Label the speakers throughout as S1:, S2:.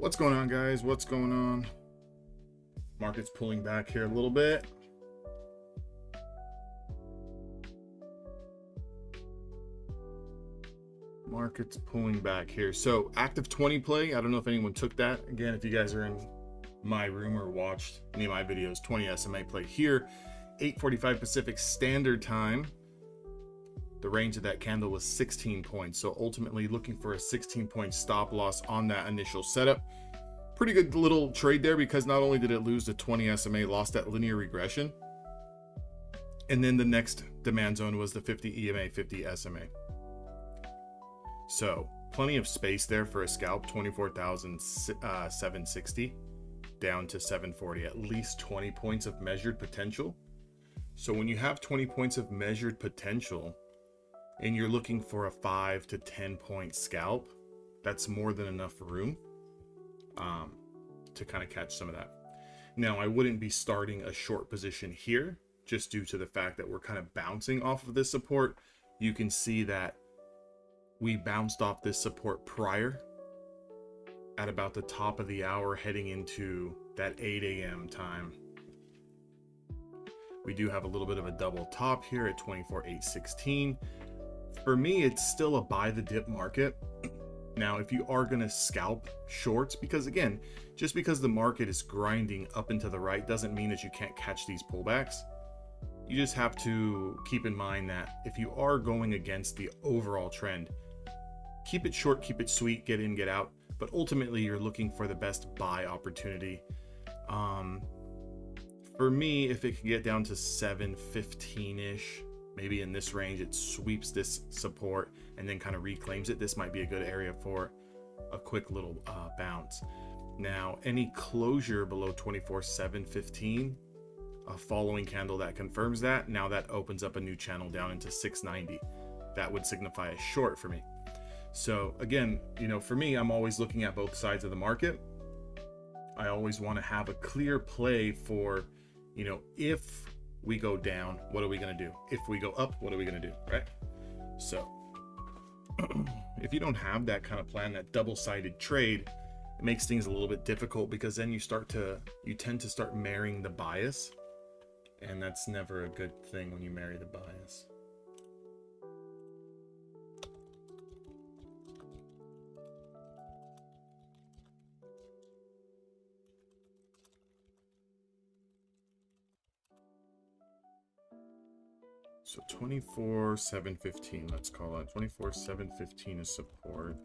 S1: What's going on, guys? What's going on? Market's pulling back here a little bit. Market's pulling back here. So active 20 play. I don't know if anyone took that. Again, if you guys are in my room or watched any of my videos, 20 SMA play here, 8:45 Pacific Standard Time. The range of that candle was 16 points. So ultimately looking for a 16-point stop loss on that initial setup. Pretty good little trade there, because not only did it lose the 20 SMA, lost that linear regression. And then the next demand zone was the 50 EMA, 50 SMA. So plenty of space there for a scalp, 24,760 down to 740, at least 20 points of measured potential. So when you have 20 points of measured potential and you're looking for a 5 to 10 point scalp, that's more than enough room to kind of catch some of that. Now, I wouldn't be starting a short position here just due to the fact that we're kind of bouncing off of this support. You can see that we bounced off this support prior at about the top of the hour heading into that 8 a.m. time. We do have a little bit of a double top here at 24,816. For me, it's still a buy the dip market. Now, if you are going to scalp shorts, because again, just because the market is grinding up and to the right doesn't mean that you can't catch these pullbacks. You just have to keep in mind that if you are going against the overall trend, keep it short, keep it sweet, get in, get out. But ultimately, you're looking for the best buy opportunity. For me, if it can get down to 715-ish, maybe in this range, it sweeps this support and then kind of reclaims it. This might be a good area for a quick little bounce. Now, any closure below 24,715, a following candle that confirms that, now that opens up a new channel down into 690. That would signify a short for me. So again, you know, for me, I'm always looking at both sides of the market. I always want to have a clear play for, you know, if we go down, what are we going to do? If we go up, what are we going to do, right? So if you don't have that kind of plan, that double-sided trade, it makes things a little bit difficult, because then you tend to start marrying the bias, and that's never a good thing when you marry the bias. So 24,715, let's call it 24,715 is support.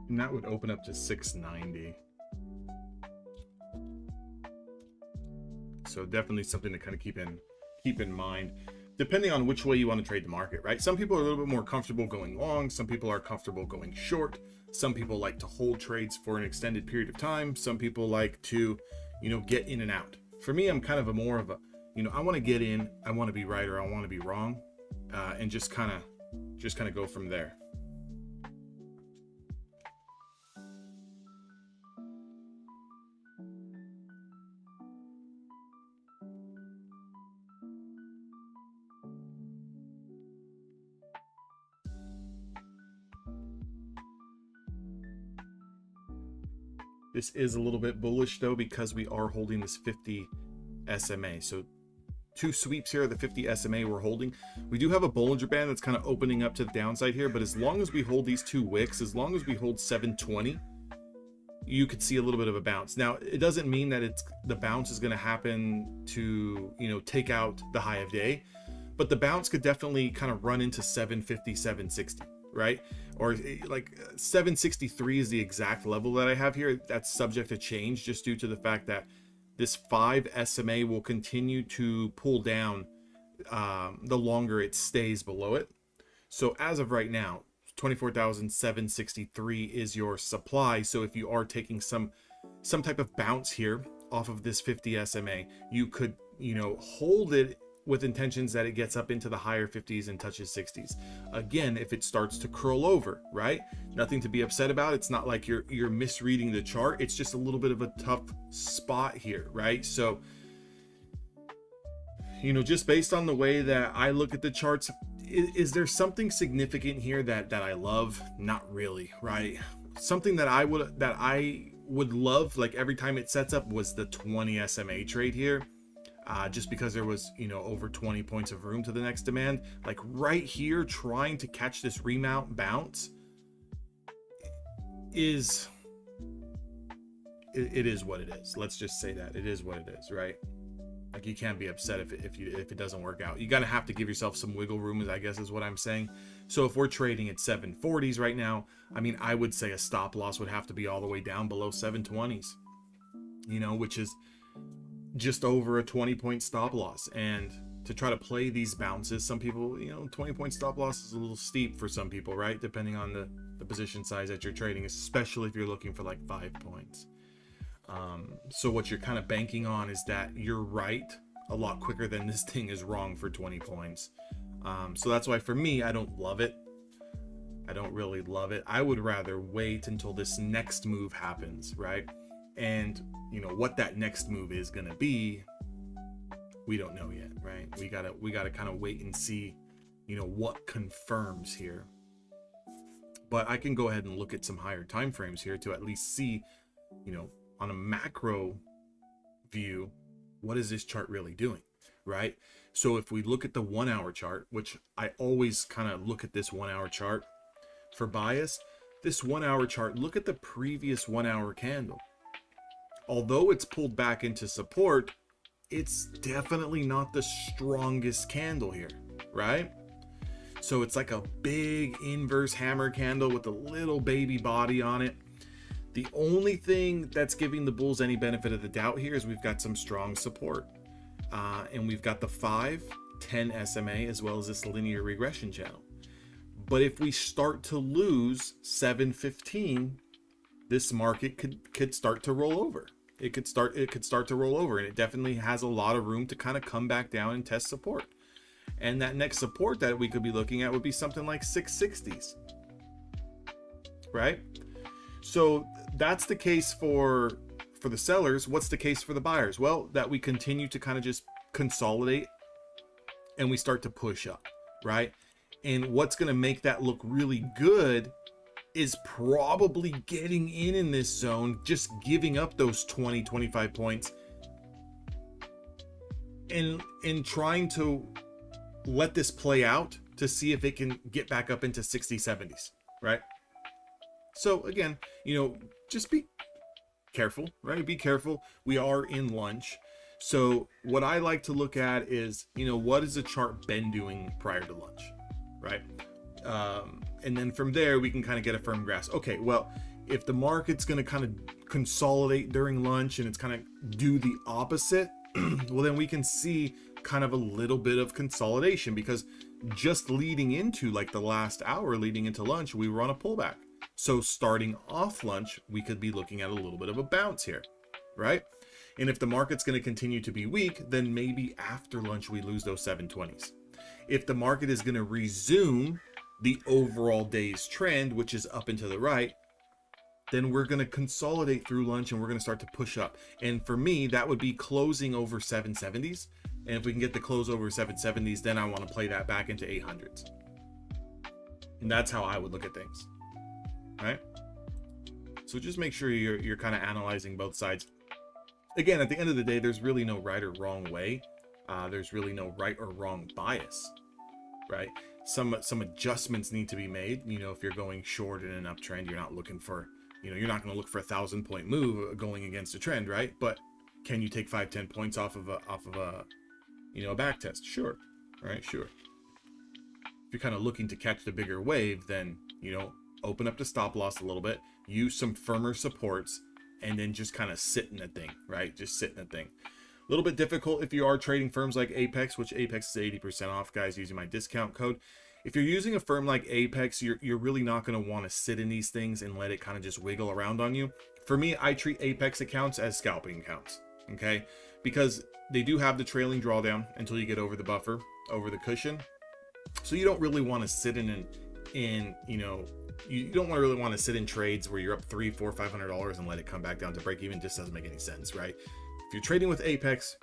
S1: And that would open up to 690. So definitely something to kind of keep in mind, depending on which way you want to trade the market, right? Some people are a little bit more comfortable going long. Some people are comfortable going short. Some people like to hold trades for an extended period of time. Some people like to, you know, get in and out. For me, I'm kind of a more of a, you know, I want to get in, I want to be right or I want to be wrong, and just kind of go from there. This is a little bit bullish though, because we are holding this 50 SMA. So two sweeps here, the 50 SMA we're holding. We do have a Bollinger Band that's kind of opening up to the downside here, but as long as we hold these two wicks, as long as we hold 720, you could see a little bit of a bounce. Now, it doesn't mean that the bounce is going to happen to, you know, take out the high of day, but the bounce could definitely kind of run into 750, 760. Right? Or like 763 is the exact level that I have here. That's subject to change just due to the fact that this 5 SMA will continue to pull down the longer it stays below it. So as of right now, 24,763 is your supply. So if you are taking some type of bounce here off of this 50 SMA, you could, you know, hold it with intentions that it gets up into the higher 50s and touches 60s. Again, if it starts to curl over, right? Nothing to be upset about. It's not like you're misreading the chart. It's just a little bit of a tough spot here, right? So, you know, just based on the way that I look at the charts, is there something significant here that I love? Not really, right? Something that I would love, like every time it sets up, was the 20 SMA trade here. Just because there was, you know, over 20 points of room to the next demand. Like right here, trying to catch this remount bounce is what it is. Let's just say that it is what it is, right? Like you can't be upset if it doesn't work out. You gotta have to give yourself some wiggle room, I guess is what I'm saying. So if we're trading at 740s right now, I mean, I would say a stop loss would have to be all the way down below 720s, you know, which is just over a 20-point stop loss. And to try to play these bounces, some people, you know, 20-point stop loss is a little steep for some people, right? Depending on the position size that you're trading, especially if you're looking for like 5 points. So what you're kind of banking on is that you're right a lot quicker than this thing is wrong for 20 points. So that's why for me, I don't love it. I don't really love it. I would rather wait until this next move happens, right? And you know what that next move is going to be, we don't know yet, right? We gotta kind of wait and see, you know, what confirms here. But I can go ahead and look at some higher time frames here to at least see, you know, on a macro view, what is this chart really doing, right? So if we look at the 1 hour chart, which I always kind of look at this 1 hour chart for bias, this 1 hour chart, look at the previous 1 hour candle. Although it's pulled back into support, it's definitely not the strongest candle here, right? So it's like a big inverse hammer candle with a little baby body on it. The only thing that's giving the bulls any benefit of the doubt here is we've got some strong support. And we've got the 5, 10 SMA as well as this linear regression channel. But if we start to lose 715, this market could start to roll over. It could start to roll over, and it definitely has a lot of room to kind of come back down and test support. And that next support that we could be looking at would be something like 660s, right? So that's the case for the sellers. What's the case for the buyers? Well, that we continue to kind of just consolidate and we start to push up, right? And what's going to make that look really good is probably getting in this zone, just giving up those 20-25 points and trying to let this play out to see if it can get back up into 60-70s, right? So again, you know, just be careful, right? Be careful. We are in lunch. So what I like to look at is, you know, what has the chart been doing prior to lunch, right? And then from there, we can kind of get a firm grasp. Okay, well, if the market's going to kind of consolidate during lunch and it's kind of do the opposite, well, then we can see kind of a little bit of consolidation, because just leading into like the last hour leading into lunch, we were on a pullback. So starting off lunch, we could be looking at a little bit of a bounce here, right? And if the market's going to continue to be weak, then maybe after lunch, we lose those 720s. If the market is going to resume the overall day's trend, which is up and to the right, then we're going to consolidate through lunch and we're going to start to push up. And for me, that would be closing over 770s. And if we can get the close over 770s, then I want to play that back into 800s. And that's how I would look at things, right? So just make sure you're kind of analyzing both sides. Again, at the end of the day, there's really no right or wrong way. There's really no right or wrong bias, right? Some adjustments need to be made. You know, if you're going short in an uptrend, you're not looking for, you know, you're not going to look for a 1,000-point move going against a trend, right? But can you take 5-10 points off of a you know, a back test? Sure, right? Sure. If you're kind of looking to catch the bigger wave, then, you know, open up the stop loss a little bit, use some firmer supports, and then just kind of sit in the thing, right? Just sit in the thing. A little bit difficult if you are trading firms like Apex, which Apex is 80% off, guys, using my discount code. If you're using a firm like Apex, you're really not going to want to sit in these things and let it kind of just wiggle around on you. For me, I treat Apex accounts as scalping accounts, okay? Because they do have the trailing drawdown until you get over the buffer, over the cushion. So you don't really want to sit in you know, you don't really want to sit in trades where you're up $300, $400, $500 and let it come back down to break even. Just doesn't make any sense, right? If you're trading with Apex,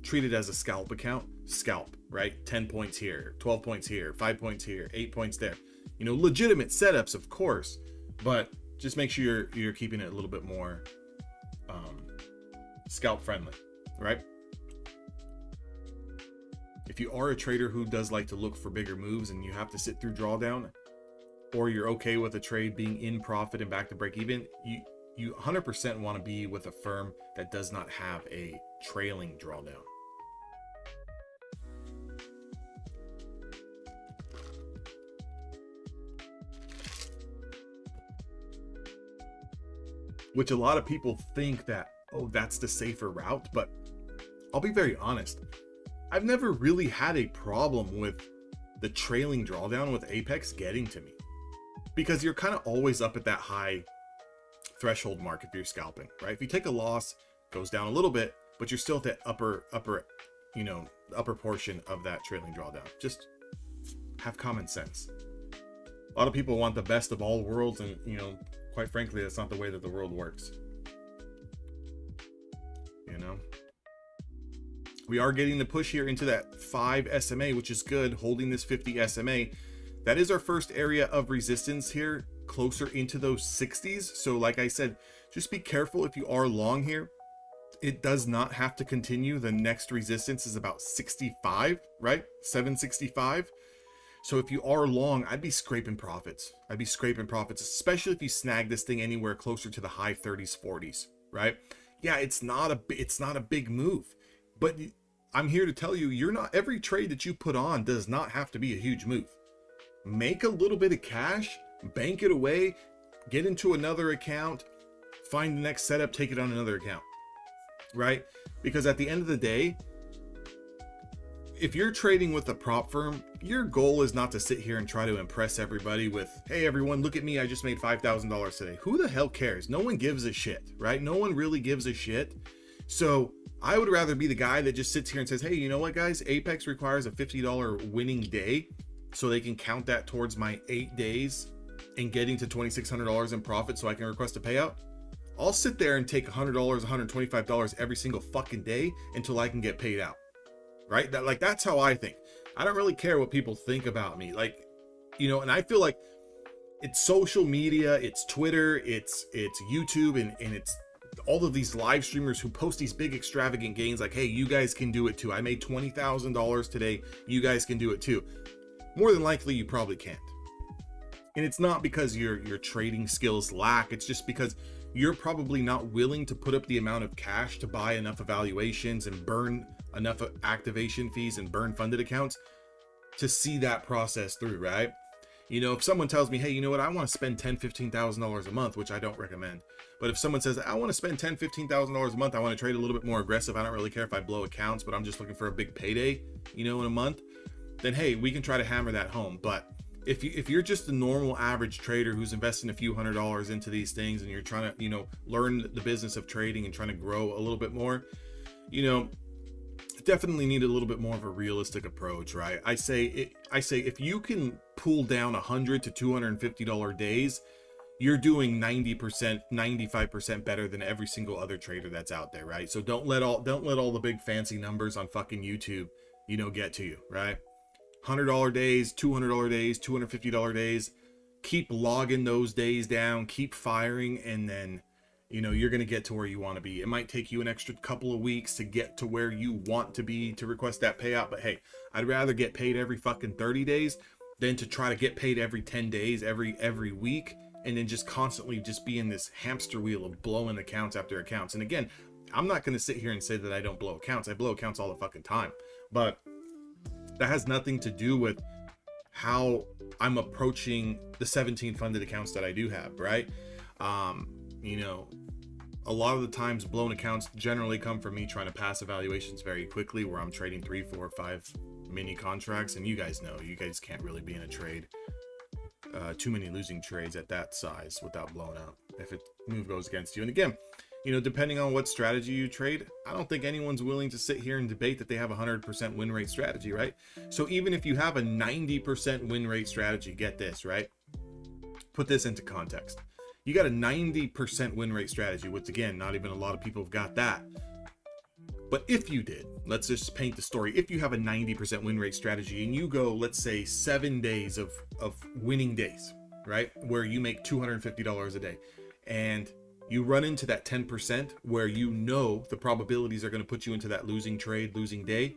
S1: treat it as a scalp account. Scalp, right? 10 points here, 12 points here, 5 points here, 8 points there. You know, legitimate setups, of course, but just make sure you're keeping it a little bit more scalp friendly, right? If you are a trader who does like to look for bigger moves and you have to sit through drawdown, or you're okay with a trade being in profit and back to break even, you 100% want to be with a firm that does not have a trailing drawdown. Which a lot of people think that, oh, that's the safer route, but I'll be very honest. I've never really had a problem with the trailing drawdown with Apex getting to me, because you're kind of always up at that high threshold mark if you're scalping, right? If you take a loss, it goes down a little bit, but you're still at that upper, you know, upper portion of that trailing drawdown. Just have common sense. A lot of people want the best of all worlds, and, you know, quite frankly, that's not the way that the world works. You know? We are getting the push here into that 5 SMA, which is good, holding this 50 SMA. That is our first area of resistance here, closer into those 60s. So like I said, just be careful if you are long here. It does not have to continue. The next resistance is about 65, right? 765. So if you are long, I'd be scraping profits. I'd be scraping profits, especially if you snag this thing anywhere closer to the high 30s, 40s, right? Yeah, it's not a big move, but I'm here to tell you, every trade that you put on does not have to be a huge move. Make a little bit of cash, bank it away, get into another account, find the next setup, take it on another account, right? Because at the end of the day, if you're trading with a prop firm, your goal is not to sit here and try to impress everybody with, hey everyone, look at me, I just made $5,000 today. Who the hell cares? No one gives a shit, right? No one really gives a shit. So I would rather be the guy that just sits here and says, hey, you know what guys, Apex requires a $50 winning day, so they can count that towards my 8 days and getting to $2,600 in profit so I can request a payout. I'll sit there and take $100, $125 every single fucking day until I can get paid out. Right? That's how I think. I don't really care what people think about me. Like, you know, and I feel like it's social media, it's Twitter, it's YouTube, and it's all of these live streamers who post these big extravagant gains like, hey, you guys can do it too. I made $20,000 today. You guys can do it too. More than likely, you probably can't. And it's not because your trading skills lack. It's just because you're probably not willing to put up the amount of cash to buy enough evaluations and burn enough activation fees and burn funded accounts to see that process through, right? You know, if someone tells me, hey, you know what, I want to spend $10,000, $15,000 a month, which I don't recommend. But if someone says, I want to spend $10,000, $15,000 a month, I want to trade a little bit more aggressive, I don't really care if I blow accounts, but I'm just looking for a big payday, you know, in a month, then hey, we can try to hammer that home. But if you're just a normal average trader who's investing a few $100s into these things and you're trying to, you know, learn the business of trading and trying to grow a little bit more, you know, definitely need a little bit more of a realistic approach, right? I say if you can pull down $100 to $250 days, you're doing 90%, 95% better than every single other trader that's out there, right? So don't let all the big fancy numbers on fucking YouTube, you know, get to you, right? $100 days, $200 days, $250 days. Keep logging those days down, keep firing, and then, you know, you're going to get to where you want to be. It might take you an extra couple of weeks to get to where you want to be to request that payout. But hey, I'd rather get paid every fucking 30 days than to try to get paid every 10 days, every week, and then just constantly just be in this hamster wheel of blowing accounts after accounts. And again, I'm not going to sit here and say that I don't blow accounts. I blow accounts all the fucking time. But that has nothing to do with how I'm approaching the 17 funded accounts that I do have, right? You know, a lot of the times blown accounts generally come from me trying to pass evaluations very quickly, where I'm trading 3, 4, 5 mini contracts. And you guys know, you guys can't really be in a trade, too many losing trades at that size without blowing out if it move goes against you. And again, you know, depending on what strategy you trade, I don't think anyone's willing to sit here and debate that they have a 100% win rate strategy, right? So even if you have a 90% win rate strategy, get this, right? Put this into context. You got a 90% win rate strategy, which again, not even a lot of people have got that. But if you did, let's just paint the story. If you have a 90% win rate strategy and you go, let's say 7 days of winning days, right? Where you make $250 a day, and you run into that 10% where you know the probabilities are going to put you into that losing trade, losing day,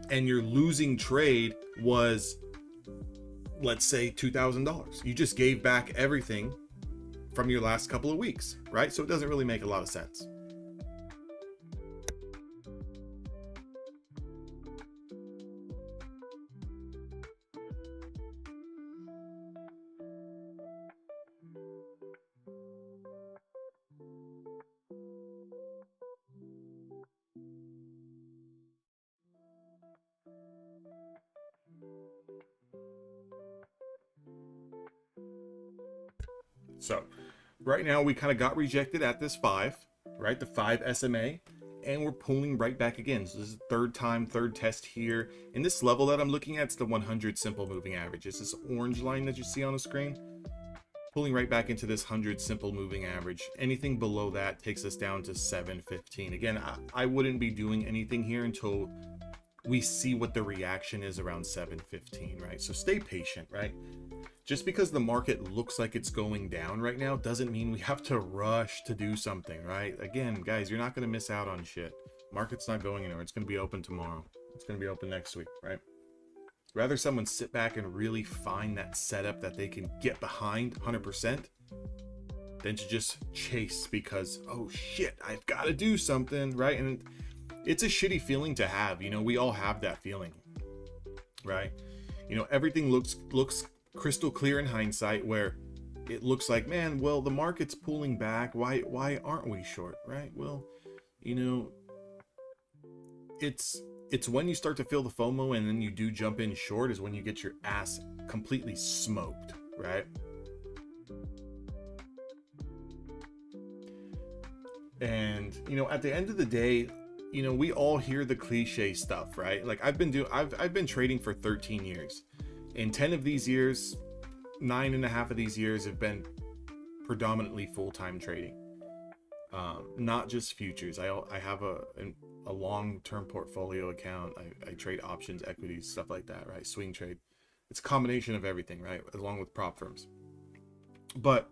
S1: and your losing trade was, let's say, $2,000. You just gave back everything from your last couple of weeks, right? So it doesn't really make a lot of sense. So right now we kind of got rejected at this 5, right? The 5 SMA, and we're pulling right back again. So this is the third test here. And this level that I'm looking at is the 100 simple moving average. It's this orange line that you see on the screen. pulling right back into this 100 simple moving average. Anything below that takes us down to 715. Again, I wouldn't be doing anything here until we see what the reaction is around 715, right? So stay patient, right? Just because the market looks like it's going down right now doesn't mean we have to rush to do something, right? Again, guys, you're not going to miss out on shit. Market's not going anywhere. It's going to be open tomorrow. It's going to be open next week, right? Rather someone sit back and really find that setup that they can get behind 100% than to just chase because, oh shit, I've got to do something, right? And it's a shitty feeling to have. You know, we all have that feeling, right? You know, everything looks crystal clear in hindsight, where it looks like, man, well, the market's pulling back. Why aren't we short, right? Well, you know, it's when you start to feel the FOMO and then you do jump in short is when you get your ass completely smoked, right? And, you know, at the end of the day, you know, we all hear the cliche stuff, right? Like I've been trading for 13 years. In 10 of these years, 9.5 of these years have been predominantly full-time trading. Not just futures. I have a long-term portfolio account. I trade options, equities, stuff like that, right? Swing trade. It's a combination of everything, right? Along with prop firms. But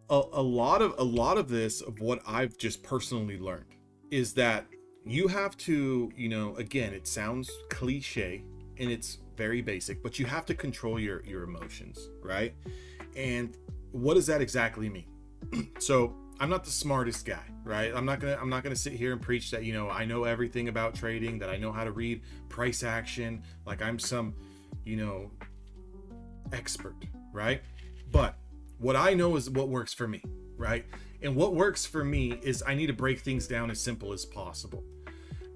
S1: a lot of this, of what I've just personally learned, is that you have to, you know, again, it sounds cliche and it's very basic, but you have to control your emotions, right? And what does that exactly mean? So I'm not the smartest guy, right? I'm not gonna sit here and preach that, you know, I know everything about trading, that I know how to read price action, like I'm some, you know, expert, right? But what I know is what works for me, right? And what works for me is I need to break things down as simple as possible.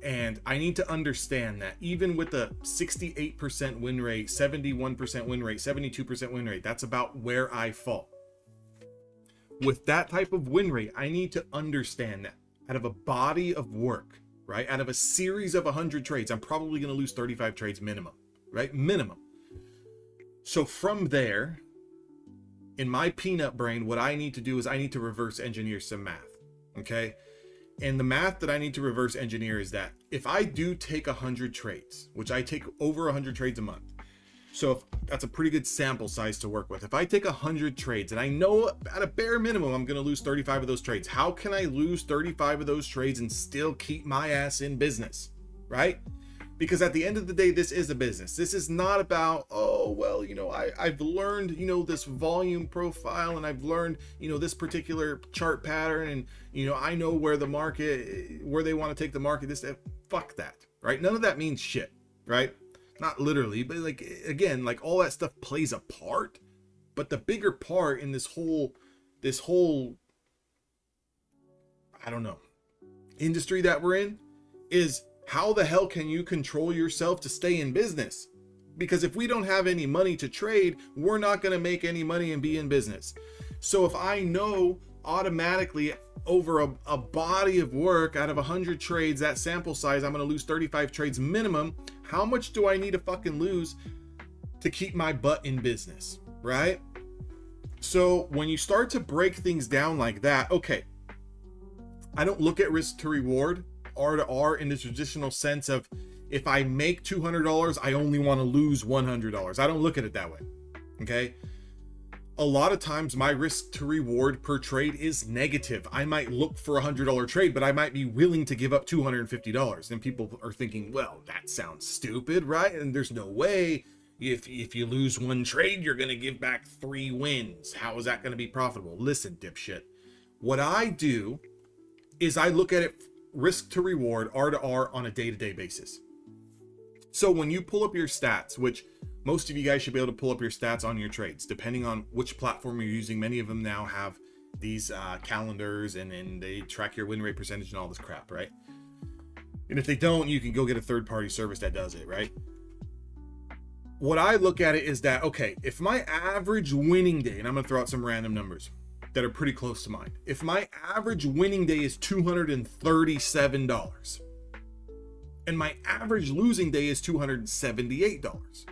S1: And I need to understand that even with a 68% win rate, 71% win rate, 72% win rate, that's about where I fall. With that type of win rate, I need to understand that out of a body of work, right? Out of a series of 100 trades, I'm probably going to lose 35 trades minimum, right? Minimum. So from there, in my peanut brain, what I need to do is I need to reverse engineer some math, okay? And the math that I need to reverse engineer is that if I do take 100 trades, which I take over 100 trades a month, so that's a pretty good sample size to work with. If I take 100 trades and I know at a bare minimum I'm going to lose 35 of those trades, how can I lose 35 of those trades and still keep my ass in business, right? Because at the end of the day, this is a business. This is not about, oh, well, you know, I've learned, you know, this volume profile, and I've learned, you know, this particular chart pattern, and, you know, I know where the market, where they want to take the market, this, that. Fuck that, right? None of that means shit, right? Not literally, but like, again, like all that stuff plays a part, but the bigger part in this whole, I don't know, industry that we're in is, how the hell can you control yourself to stay in business? Because if we don't have any money to trade, we're not going to make any money and be in business. So if I know automatically over a body of work out of 100 trades, that sample size, I'm going to lose 35 trades minimum, how much do I need to fucking lose to keep my butt in business, right? So when you start to break things down like that, okay, I don't look at risk to reward, R to R, in the traditional sense of, if I make $200, I only want to lose $100. I don't look at it that way, okay? A lot of times my risk to reward per trade is negative. I might look for a $100 trade, but I might be willing to give up $250. And people are thinking, well, that sounds stupid, right? And there's no way if you lose one trade, you're going to give back 3 wins. How is that going to be profitable? Listen, dipshit. What I do is I look at it risk to reward, R to R, on a day-to-day basis. So when you pull up your stats, which most of you guys should be able to pull up your stats on your trades, depending on which platform you're using. Many of them now have these calendars, and they track your win rate percentage and all this crap, right? And if they don't, you can go get a third-party service that does it, right? What I look at it is that, okay, if my average winning day, and I'm going to throw out some random numbers that are pretty close to mine. If my average winning day is $237 and my average losing day is $278,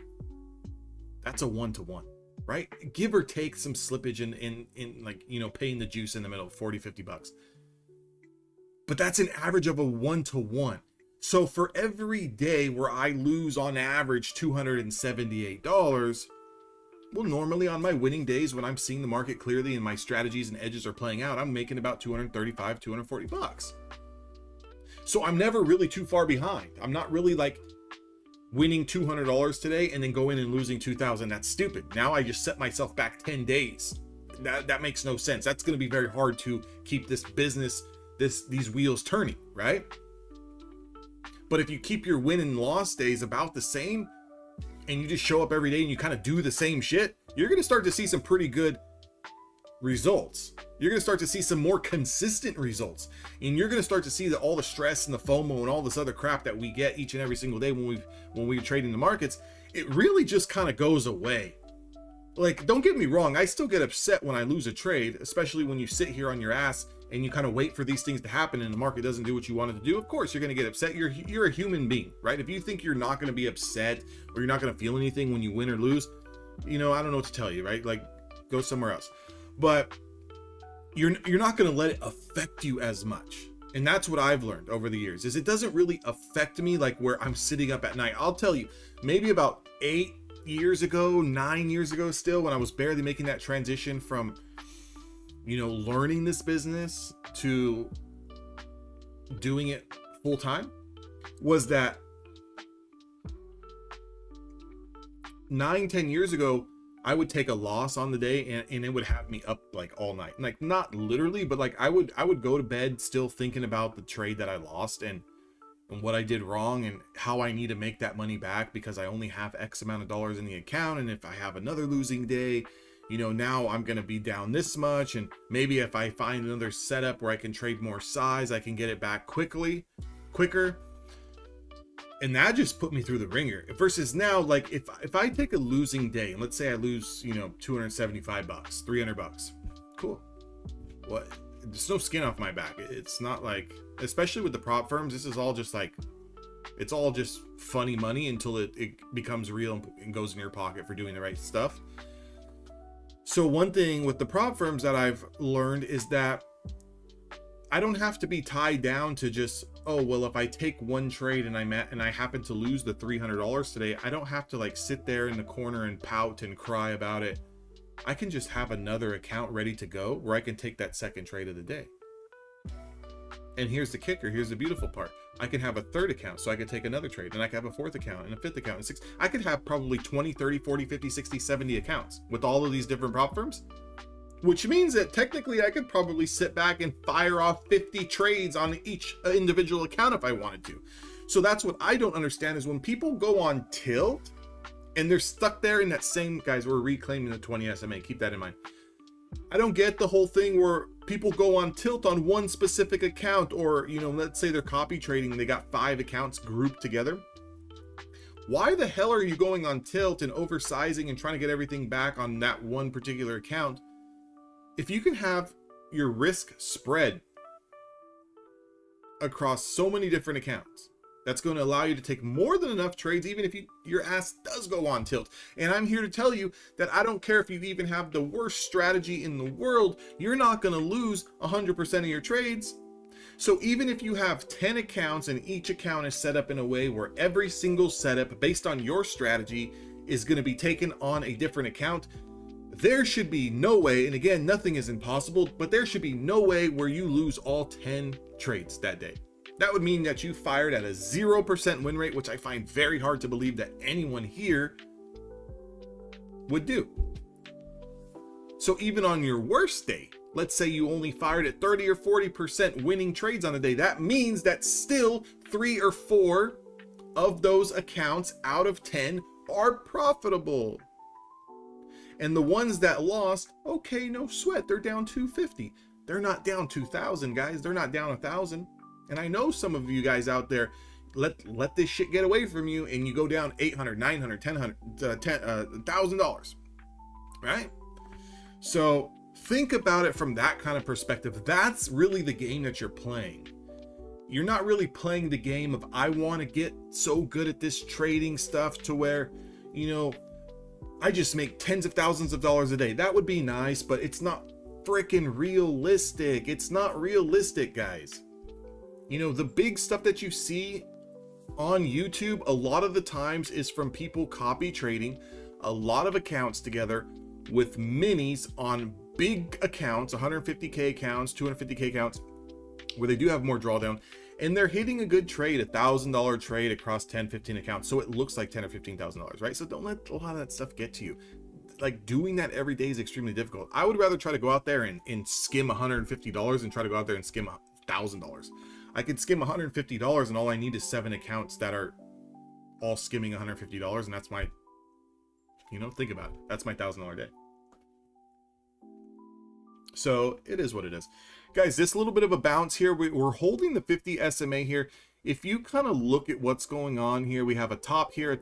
S1: that's a 1-to-1, right? Give or take some slippage in like, you know, paying the juice in the middle, 40, 50 bucks. But that's an average of a 1-to-1. So for every day where I lose on average $278, well, normally on my winning days when I'm seeing the market clearly and my strategies and edges are playing out, I'm making about 235, 240 bucks. So I'm never really too far behind. I'm not really like winning $200 today and then go in and losing 2,000. That's stupid. Now I just set myself back 10 days. That makes no sense. That's going to be very hard to keep this business, these wheels turning, right? But if you keep your win and loss days about the same and you just show up every day and you kind of do the same shit, you're going to start to see some pretty good results. You're going to start to see some more consistent results, and you're going to start to see that all the stress and the FOMO and all this other crap that we get each and every single day when we trade in the markets, it really just kind of goes away. Like, don't get me wrong, I still get upset when I lose a trade, especially when you sit here on your ass and you kind of wait for these things to happen and the market doesn't do what you wanted to do. Of course you're going to get upset. You're a human being, right? If you think you're not going to be upset or you're not going to feel anything when you win or lose, you know, I don't know what to tell you, right? Like, go somewhere else. But you're not going to let it affect you as much. And that's what I've learned over the years, is it doesn't really affect me like where I'm sitting up at night. I'll tell you, maybe about 9 years ago still, when I was barely making that transition from, you know, learning this business to doing it full time, was that 9-10 years ago, I would take a loss on the day and it would have me up like all night. Like, not literally, but like I would go to bed still thinking about the trade that I lost and what I did wrong and how I need to make that money back because I only have X amount of dollars in the account. And if I have another losing day, you know, now I'm going to be down this much. And maybe if I find another setup where I can trade more size, I can get it back quicker. And that just put me through the ringer. Versus now, like if I take a losing day, and let's say I lose, you know, 275 bucks, 300 bucks, cool. What? There's no skin off my back. It's not like, especially with the prop firms, this is all just like, it's all just funny money until it becomes real and goes in your pocket for doing the right stuff. So one thing with the prop firms that I've learned is that I don't have to be tied down to just, oh, well, if I take one trade and I happen to lose the $300 today, I don't have to like sit there in the corner and pout and cry about it. I can just have another account ready to go where I can take that second trade of the day. And here's the kicker. Here's the beautiful part. I can have a third account, so I can take another trade, and I can have a fourth account and a fifth account and six. I could have probably 20, 30, 40, 50, 60, 70 accounts with all of these different prop firms, which means that technically I could probably sit back and fire off 50 trades on each individual account if I wanted to. So that's what I don't understand, is when people go on tilt and they're stuck there in that same, guys, we're reclaiming the 20 SMA. Keep that in mind. I don't get the whole thing where people go on tilt on one specific account, or, you know, let's say they're copy trading and they got 5 accounts grouped together. Why the hell are you going on tilt and oversizing and trying to get everything back on that one particular account if you can have your risk spread across so many different accounts? That's going to allow you to take more than enough trades, even if your ass does go on tilt. And I'm here to tell you that I don't care if you even have the worst strategy in the world, you're not going to lose 100% of your trades. So even if you have 10 accounts and each account is set up in a way where every single setup based on your strategy is going to be taken on a different account, there should be no way, and again, nothing is impossible, but there should be no way where you lose all 10 trades that day. That would mean that you fired at a 0% win rate, which I find very hard to believe that anyone here would do. So even on your worst day, let's say you only fired at 30 or 40% winning trades on a day, that means that still 3 or 4 of those accounts out of 10 are profitable. And the ones that lost, okay, no sweat, they're down 250. They're not down 2,000, guys. They're not down 1,000. And I know some of you guys out there let this shit get away from you, and you go down $800, $900, $1,000, right? So think about it from that kind of perspective. That's really the game that you're playing. You're not really playing the game of, I want to get so good at this trading stuff to where, you know, I just make tens of thousands of dollars a day. That would be nice, but it's not freaking realistic. It's not realistic, guys. You know, the big stuff that you see on YouTube a lot of the times is from people copy trading a lot of accounts together with minis on big accounts, 150K accounts, 250K accounts, where they do have more drawdown, and they're hitting a good trade, $1,000 trade across 10, 15 accounts. So it looks like $10 or $15,000, right? So don't let a lot of that stuff get to you. Like, doing that every day is extremely difficult. I would rather try to go out there and skim $150 and try to go out there and skim $1,000. I could skim $150 and all I need is 7 accounts that are all skimming $150, and that's my, you know, think about it. That's my $1,000 day. So it is what it is. Guys, this little bit of a bounce here. We're holding the 50 SMA here. If you kind of look at what's going on here, we have a top here,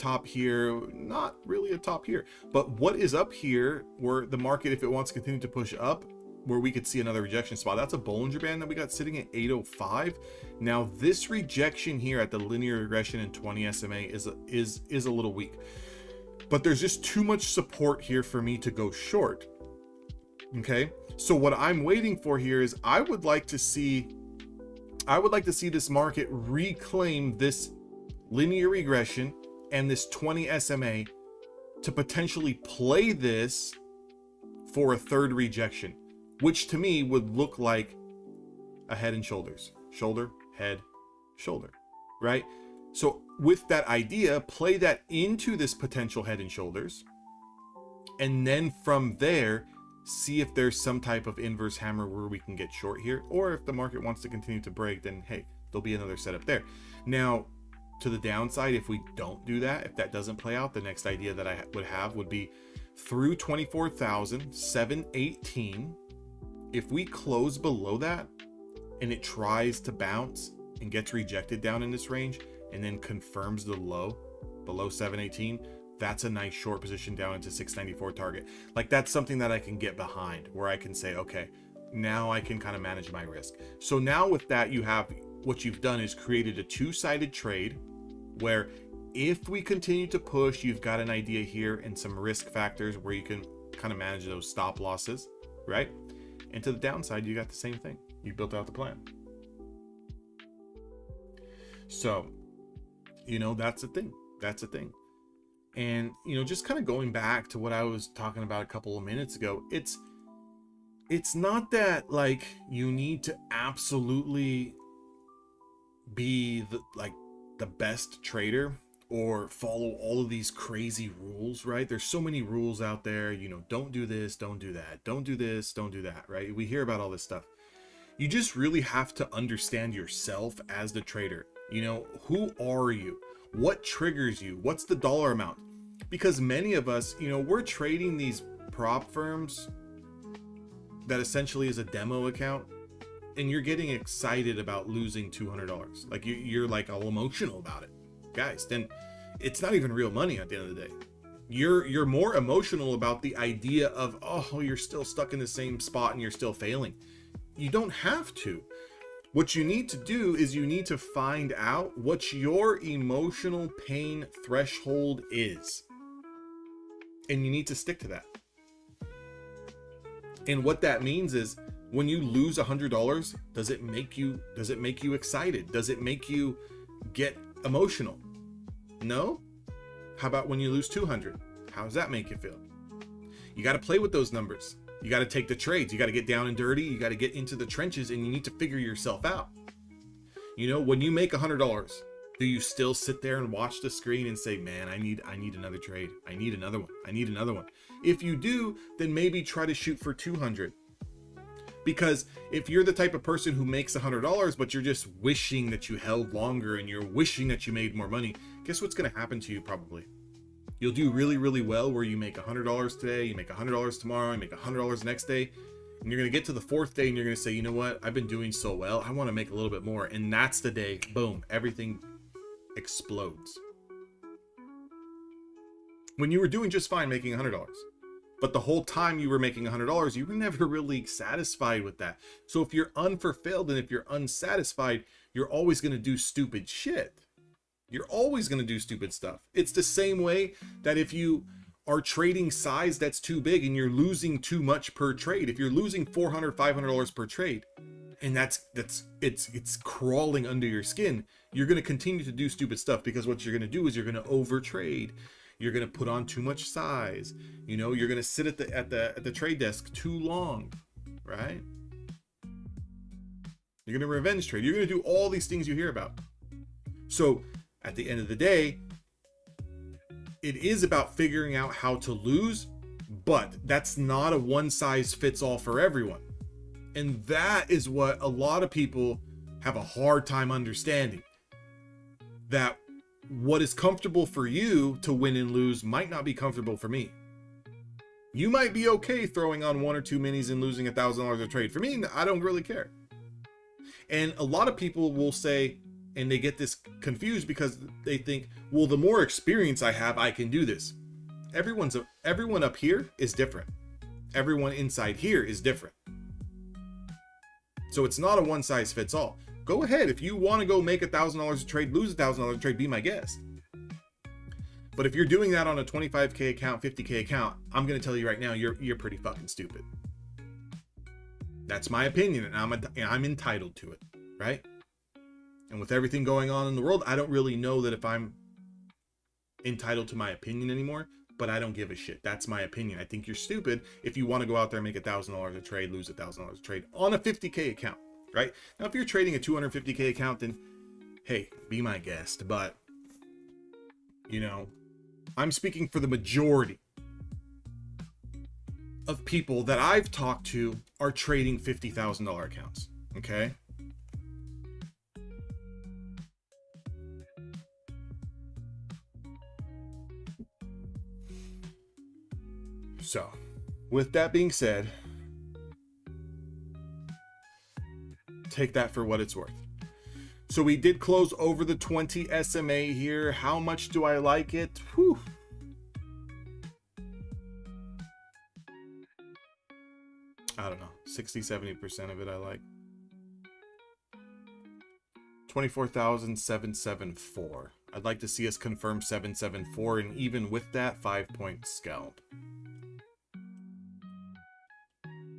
S1: not really a top here. But what is up here, where the market, if it wants to continue to push up, where we could see another rejection spot, that's a Bollinger Band that we got sitting at 805. Now this rejection here at the linear regression and 20 SMA is a little weak. But there's just too much support here for me to go short. Okay, so what I'm waiting for here is I would like to see this market reclaim this linear regression and this 20 SMA to potentially play this for a third rejection, which to me would look like a head and shoulders, shoulder, head, shoulder, right? So with that idea, play that into this potential head and shoulders, and then from there, see if there's some type of inverse hammer where we can get short here, or if the market wants to continue to break, then hey, there'll be another setup there. Now, to the downside, if we don't do that, if that doesn't play out, the next idea that I would have would be through 24,718. If we close below that and it tries to bounce and gets rejected down in this range and then confirms the low below 718, that's a nice short position down into 694 target. Like, that's something that I can get behind, where I can say, okay, now I can kind of manage my risk. So now with that, you have, what you've done is created a two-sided trade where if we continue to push, you've got an idea here and some risk factors where you can kind of manage those stop losses, right? And to the downside, you got the same thing. You built out the plan. So, you know, that's the thing. That's the thing. And, you know, just kind of going back to what I was talking about a couple of minutes ago, it's not that like you need to absolutely be the best trader or follow all of these crazy rules, right? There's so many rules out there, you know, don't do this, don't do that, don't do this, don't do that, right? We hear about all this stuff. You just really have to understand yourself as the trader. You know, who are you? What triggers you? What's the dollar amount? Because many of us, you know, we're trading these prop firms that essentially is a demo account, and you're getting excited about losing $200. Like you're like all emotional about it. Guys, then it's not even real money at the end of the day. You're more emotional about the idea of, oh, you're still stuck in the same spot and you're still failing. You don't have to. What you need to do is you need to find out what your emotional pain threshold is. And you need to stick to that. And what that means is when you lose $100, does it make you excited? Does it make you get emotional? No? How about when you lose 200? How does that make you feel? You got to play with those numbers. You got to take the trades. You got to get down and dirty. You got to get into the trenches, and you need to figure yourself out. You know, when you make $100, do you still sit there and watch the screen and say, man, I need another trade. I need another one. I need another one. If you do, then maybe try to shoot for 200. Because if you're the type of person who makes $100, but you're just wishing that you held longer and you're wishing that you made more money, guess what's going to happen to you probably? You'll do really, really well where you make $100 today, you make $100 tomorrow, you make $100 the next day, and you're going to get to the fourth day and you're going to say, you know what? I've been doing so well. I want to make a little bit more. And that's the day, boom, everything explodes. When you were doing just fine making $100, but the whole time you were making $100, you were never really satisfied with that. So if you're unfulfilled and if you're unsatisfied, you're always going to do stupid shit. You're always going to do stupid stuff. It's the same way that if you are trading size that's too big and you're losing too much per trade. If you're losing $400, $500 per trade, and it's crawling under your skin, you're going to continue to do stupid stuff, because what you're going to do is you're going to overtrade. You're going to put on too much size. You know, you're going to sit at the trade desk too long, right? You're going to revenge trade. You're going to do all these things you hear about. So at the end of the day, it is about figuring out how to lose, but that's not a one size fits all for everyone. And that is what a lot of people have a hard time understanding. That what is comfortable for you to win and lose might not be comfortable for me. You might be okay throwing on one or two minis and losing $1,000 a trade. For me, I don't really care. And a lot of people will say, and they get this confused because they think, well, the more experience I have, I can do this. Everyone up here is different. Everyone inside here is different. So it's not a one size fits all. Go ahead. If you want to go make $1,000 a trade, lose $1,000 a trade, be my guest. But if you're doing that on a 25K account, 50K account, I'm going to tell you right now, you're pretty fucking stupid. That's my opinion, and I'm entitled to it, right? And with everything going on in the world, I don't really know that if I'm entitled to my opinion anymore, but I don't give a shit. That's my opinion. I think you're stupid if you want to go out there and make $1,000 a trade, lose $1,000 a trade on a 50K account, right? Now, if you're trading a 250K account, then hey, be my guest. But, you know, I'm speaking for the majority of people that I've talked to are trading $50,000 accounts, okay? So, with that being said, take that for what it's worth. So we did close over the 20 SMA here. How much do I like it? Whew. I don't know, 60-70% of it I like. 24,774. I'd like to see us confirm 774, and even with that, 5-point scalp.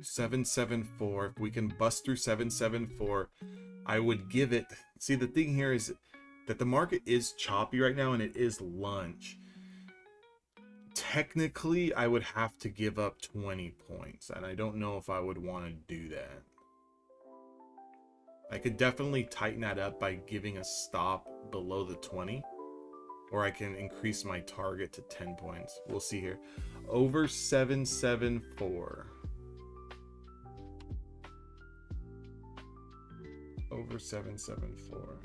S1: 774. If we can bust through 774, I would give it. See, the thing here is that the market is choppy right now, and it is lunch. Technically, I would have to give up 20 points, and I don't know if I would want to do that. I could definitely tighten that up by giving a stop below the 20, or I can increase my target to 10 points. We'll see here. Over 774. Over 774.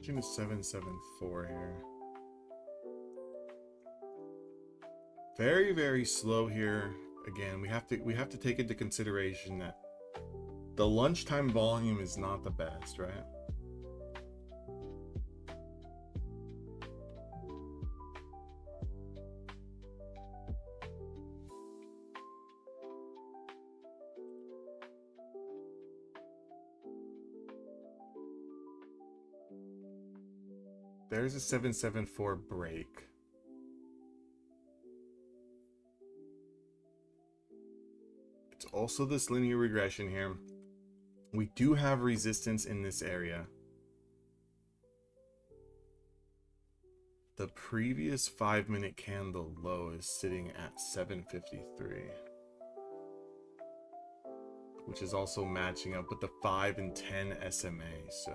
S1: Watching the 774 here. Very, very slow here. Again, we have to take into consideration that the lunchtime volume is not the best, right? There's a 774 break. It's also this linear regression here. We do have resistance in this area. The previous 5-minute candle low is sitting at 753. which is also matching up with the 5 and 10 SMA. So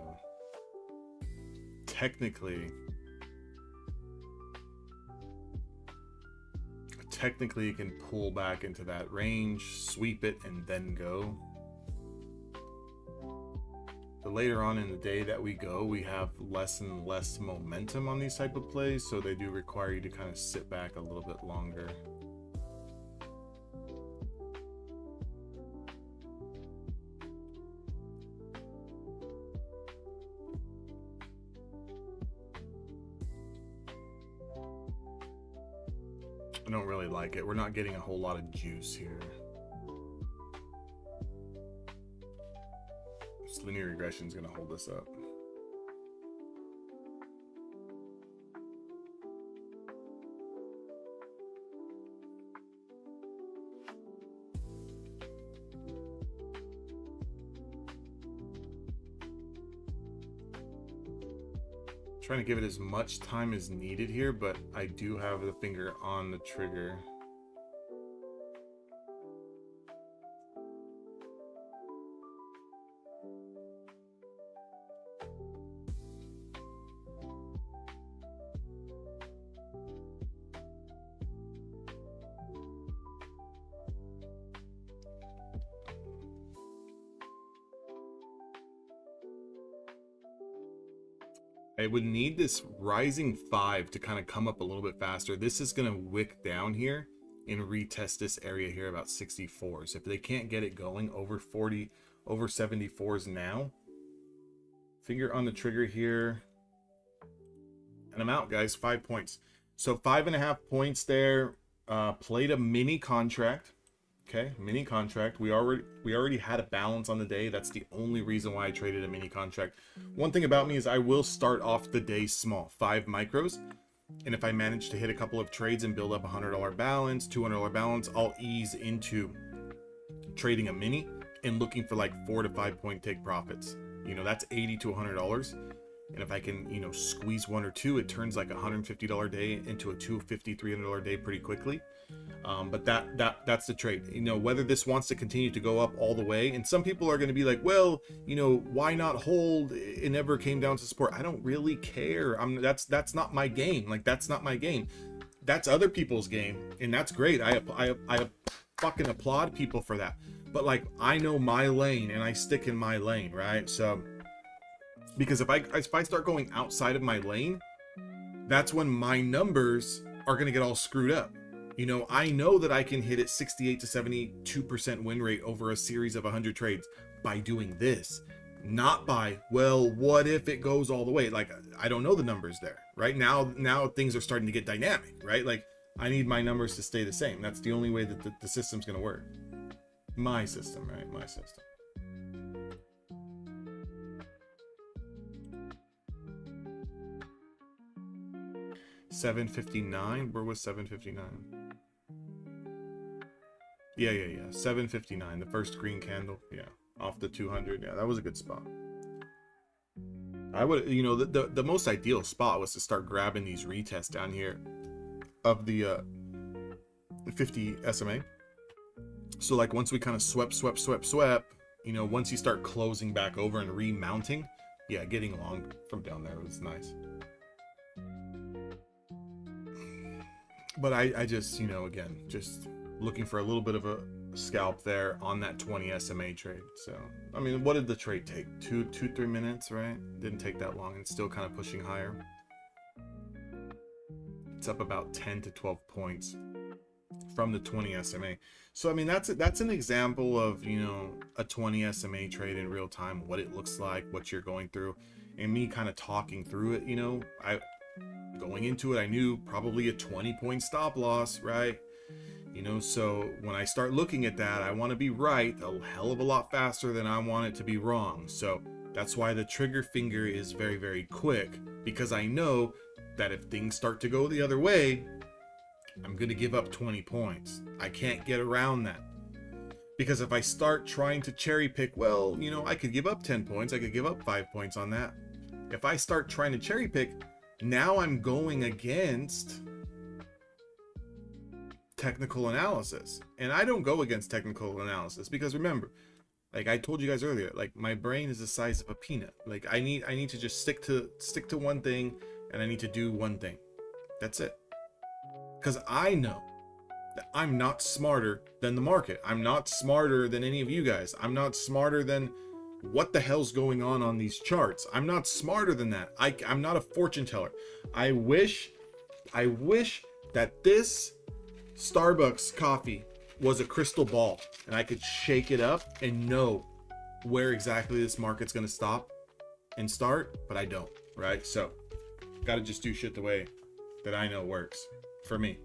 S1: technically you can pull back into that range, sweep it, and then go. But later on in the day that we go, we have less and less momentum on these type of plays, so they do require you to kind of sit back a little bit longer. I don't really like it. We're not getting a whole lot of juice here. This linear regression is going to hold us up. Trying to give it as much time as needed here, but I do have the finger on the trigger. I would need this rising 5 to kind of come up a little bit faster. This is going to wick down here and retest this area here about 64s. If they can't get it going over 40, over 74s now, finger on the trigger here, and I'm out, guys. 5 points. So 5.5 points there. Played a mini contract. Okay, mini contract. We already had a balance on the day. That's the only reason why I traded a mini contract. One thing about me is I will start off the day small, 5 micros, and if I manage to hit a couple of trades and build up $100 balance, $200 balance, I'll ease into trading a mini and looking for like 4 to 5 point take profits. You know, that's $80 to $100. And if I can, you know, squeeze 1 or 2, it turns like a $150 day into a $250, $300 day pretty quickly. But that's the trade. You know, whether this wants to continue to go up all the way, and some people are going to be like, well, you know, why not hold? It never came down to support. I don't really care. That's not my game. Like, that's not my game. That's other people's game, and that's great. I fucking applaud people for that. But like, I know my lane, and I stick in my lane, right? So, because if I start going outside of my lane, that's when my numbers are going to get all screwed up. You know, I know that I can hit it 68 to 72% win rate over a series of 100 trades by doing this, not by, well, what if it goes all the way? Like, I don't know the numbers there, right? Now things are starting to get dynamic, right? Like, I need my numbers to stay the same. That's the only way that the system's going to work. My system, right? My system. $7.59. Where was $7.59? Yeah. $7.59. The first green candle. Yeah, off the 200. Yeah, that was a good spot. I would, you know, the most ideal spot was to start grabbing these retests down here of the 50 SMA. So like once we kind of swept, you know, once you start closing back over and remounting, yeah, getting long from down there was nice. But I just, you know, again, just looking for a little bit of a scalp there on that 20 SMA trade. So, I mean, what did the trade take? 3 minutes, right? Didn't take that long, and still kind of pushing higher. It's up about 10 to 12 points from the 20 SMA. So, I mean, that's an example of, you know, a 20 SMA trade in real time, what it looks like, what you're going through, and me kind of talking through it. You know, going into it, I knew probably a 20-point stop loss, right? You know, so when I start looking at that, I want to be right a hell of a lot faster than I want it to be wrong. So that's why the trigger finger is very, very quick, because I know that if things start to go the other way, I'm going to give up 20 points. I can't get around that. Because if I start trying to cherry pick, well, you know, I could give up 10 points. I could give up 5 points on that. If I start trying to cherry pick, now I'm going against technical analysis. And I don't go against technical analysis because remember, Like I told you guys earlier, like my brain is the size of a peanut. Like I need to just stick to one thing, and I need to do one thing. That's it. Because I know that I'm not smarter than the market. I'm not smarter than any of you guys. I'm not smarter than what the hell's going on these charts. I'm not smarter than that. I'm not a fortune teller. I wish that this Starbucks coffee was a crystal ball and I could shake it up and know where exactly this market's going to stop and start, but I don't, right? So got to just do shit the way that I know works for me.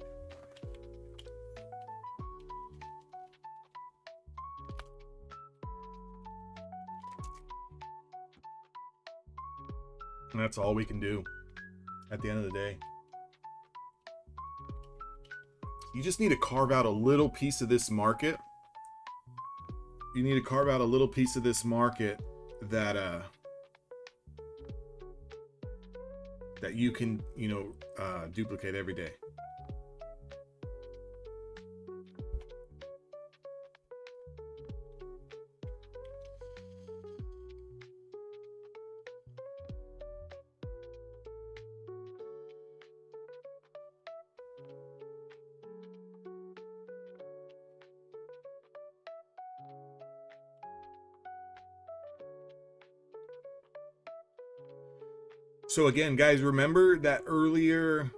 S1: And that's all we can do at the end of the day. You just need to carve out a little piece of this market. You need to carve out a little piece of this market that that you can, duplicate every day. So again, guys, remember that earlier,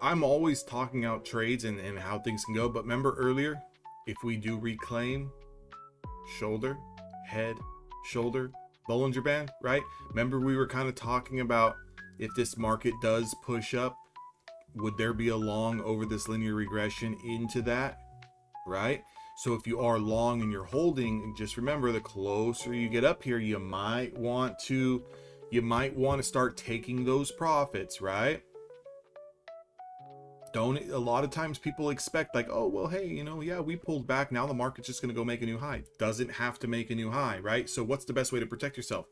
S1: I'm always talking out trades and how things can go, but remember earlier, if we do reclaim shoulder, head, shoulder, Bollinger Band, right? Remember we were kind of talking about if this market does push up, would there be a long over this linear regression into that, right? So if you are long and you're holding, just remember the closer you get up here, you might want to start taking those profits, right? A lot of times people expect like, oh, well, hey, yeah, we pulled back. Now the market's just going to go make a new high. Doesn't have to make a new high, right? So what's the best way to protect yourself?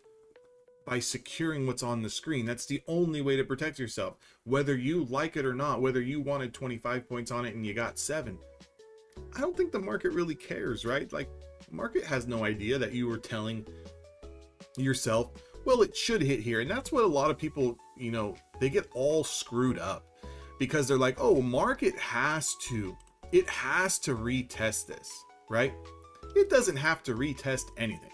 S1: By securing what's on the screen. That's the only way to protect yourself. Whether you like it or not, whether you wanted 25 points on it and you got 7. I don't think the market really cares, right? Like, market has no idea that you were telling yourself, well, it should hit here. And that's what a lot of people, they get all screwed up because they're like, oh, market has to retest this, right? It doesn't have to retest anything.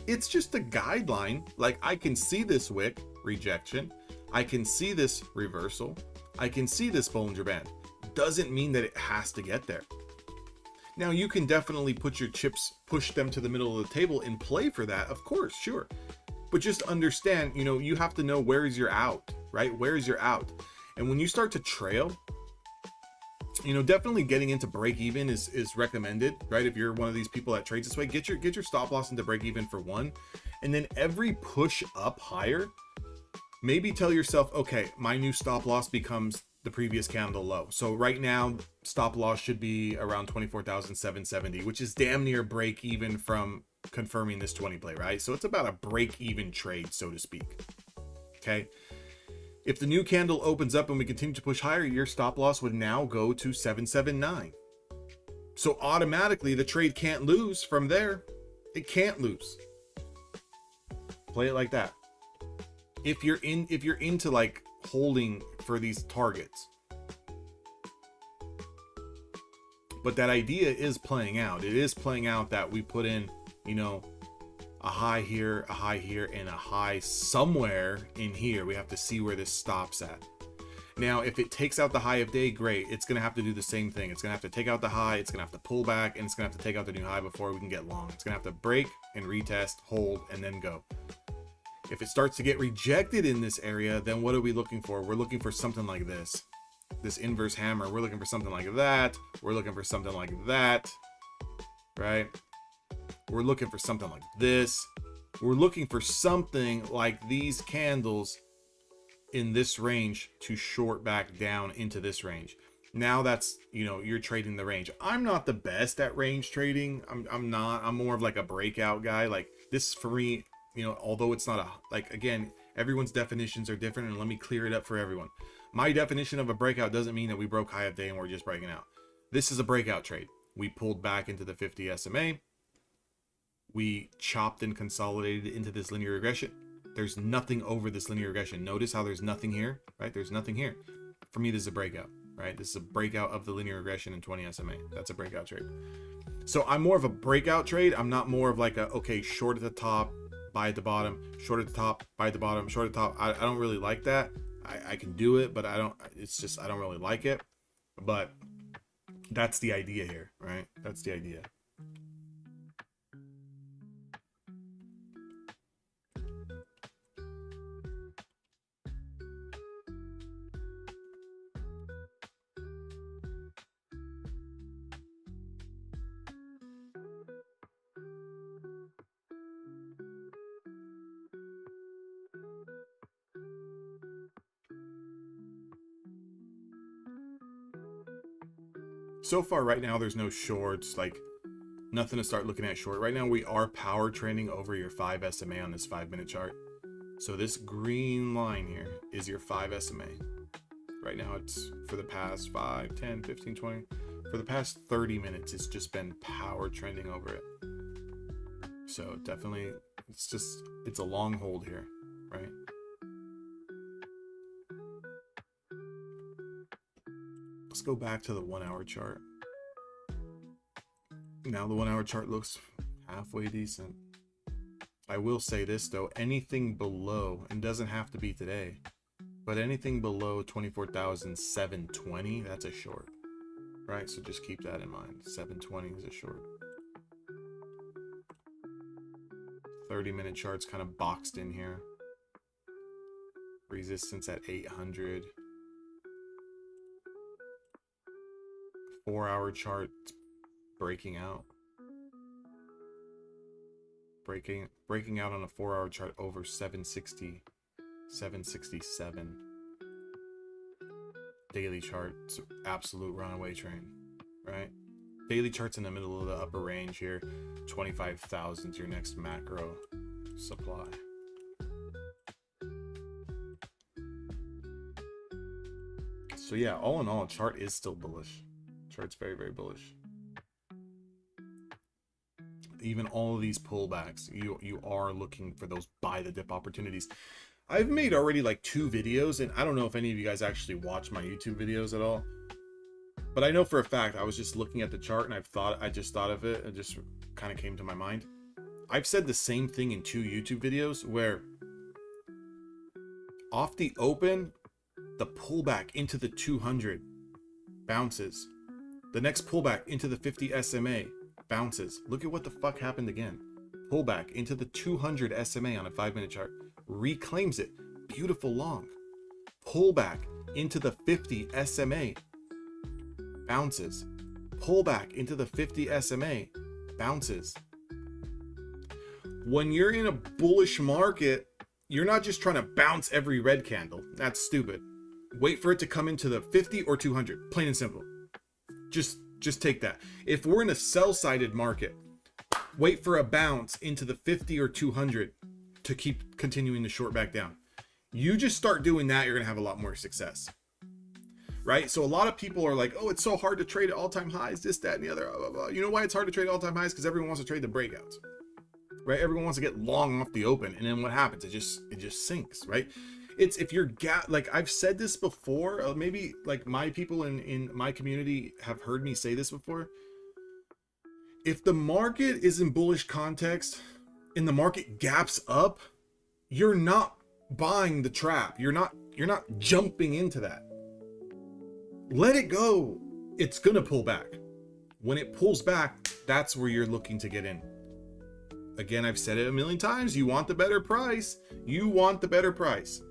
S1: It's just a guideline. Like, I can see this wick rejection. I can see this reversal. I can see this Bollinger Band. Doesn't mean that it has to get there. Now, you can definitely put your chips, push them to the middle of the table and play for that. Of course, sure. But just understand, you have to know where is your out, right? Where is your out? And when you start to trail, definitely getting into break even is recommended, right? If you're one of these people that trades this way, get your stop loss into break even for one. And then every push up higher, maybe tell yourself, okay, my new stop loss becomes the previous candle low. So right now, stop loss should be around 24,770, which is damn near break even from confirming this 20 play, right? So it's about a break even trade, so to speak. Okay. If the new candle opens up and we continue to push higher, your stop loss would now go to 779. So automatically the trade can't lose from there. It can't lose. Play it like that. If you're into like holding for these targets. But that idea is playing out. It is playing out that we put in, a high here, and a high somewhere in here. We have to see where this stops at. Now, if it takes out the high of day, great. It's going to have to do the same thing. It's going to have to take out the high. It's going to have to pull back, and it's going to have to take out the new high before we can get long. It's going to have to break and retest, hold, and then go. If it starts to get rejected in this area, then what are we looking for? We're looking for something like this inverse hammer. We're looking for something like that. We're looking for something like that, right? We're looking for something like this. We're looking for something like these candles in this range to short back down into this range. Now that's, you're trading the range. I'm not the best at range trading. I'm not. I'm more of like a breakout guy. Like this for me, although it's not again, everyone's definitions are different, and let me clear it up for everyone. My definition of a breakout doesn't mean that we broke high of day and we're just breaking out. This is a breakout trade. We pulled back into the 50 SMA. we chopped and consolidated into this linear regression. There's nothing over this linear regression. Notice how there's nothing here, right? There's nothing here. For me, this is a breakout, right? This is a breakout of the linear regression in 20 SMA. That's a breakout trade. So I'm more of a breakout trade. I'm not more of like a, okay, short at the top, buy at the bottom, short at the top, buy at the bottom, short at the top. I don't really like that. I can do it, but I don't really like it. But that's the idea here, right? That's the idea. So far right now, there's no shorts, like nothing to start looking at short. Right now, we are power trending over your 5 SMA on this 5-minute chart. So this green line here is your 5 SMA. Right now, it's for the past 5, 10, 15, 20. For the past 30 minutes, it's just been power trending over it. So definitely, it's a long hold here, right? Let's go back to the 1-hour chart. Now the 1-hour chart looks halfway decent. I will say this though, anything below, and doesn't have to be today, but anything below 24,720, that's a short, right? So just keep that in mind. 720 is a short. 30-minute chart's kind of boxed in here. Resistance at 800. 4-hour chart breaking out. Breaking out on a 4-hour chart over 760, 767. Daily chart, absolute runaway train, right? Daily chart's in the middle of the upper range here. 25,000 is your next macro supply. So yeah, all in all, chart is still bullish. Chart's very, very bullish. Even all of these pullbacks, you are looking for those buy the dip opportunities. I've made already like 2 videos, and I don't know if any of you guys actually watch my YouTube videos at all, but I know for a fact, I was just looking at the chart and I just thought of it. It just kind of came to my mind. I've said the same thing in 2 YouTube videos where off the open, the pullback into the 200 bounces. The next pullback into the 50 SMA bounces. Look at what the fuck happened again. Pullback into the 200 SMA on a 5-minute chart. Reclaims it. Beautiful long. Pullback into the 50 SMA. Bounces. Pullback into the 50 SMA. Bounces. When you're in a bullish market, you're not just trying to bounce every red candle. That's stupid. Wait for it to come into the 50 or 200. Plain and simple. Just take that. If we're in a sell-sided market, wait for a bounce into the 50 or 200 to keep continuing to short back down. You just start doing that, you're gonna have a lot more success, right? So a lot of people are like, oh, it's so hard to trade at all-time highs, this, that, and the other, blah, blah, blah. You know why it's hard to trade at all-time highs? Because everyone wants to trade the breakouts, right? Everyone wants to get long off the open, and then what happens? It just sinks, right? It's if you're like I've said this before, maybe like my people in my community have heard me say this before. If the market is in bullish context and the market gaps up, you're not buying the trap. You're not jumping into that. Let it go. It's gonna pull back. When it pulls back, that's where you're looking to get in. Again, I've said it a million times. You want the better price. You want the better price.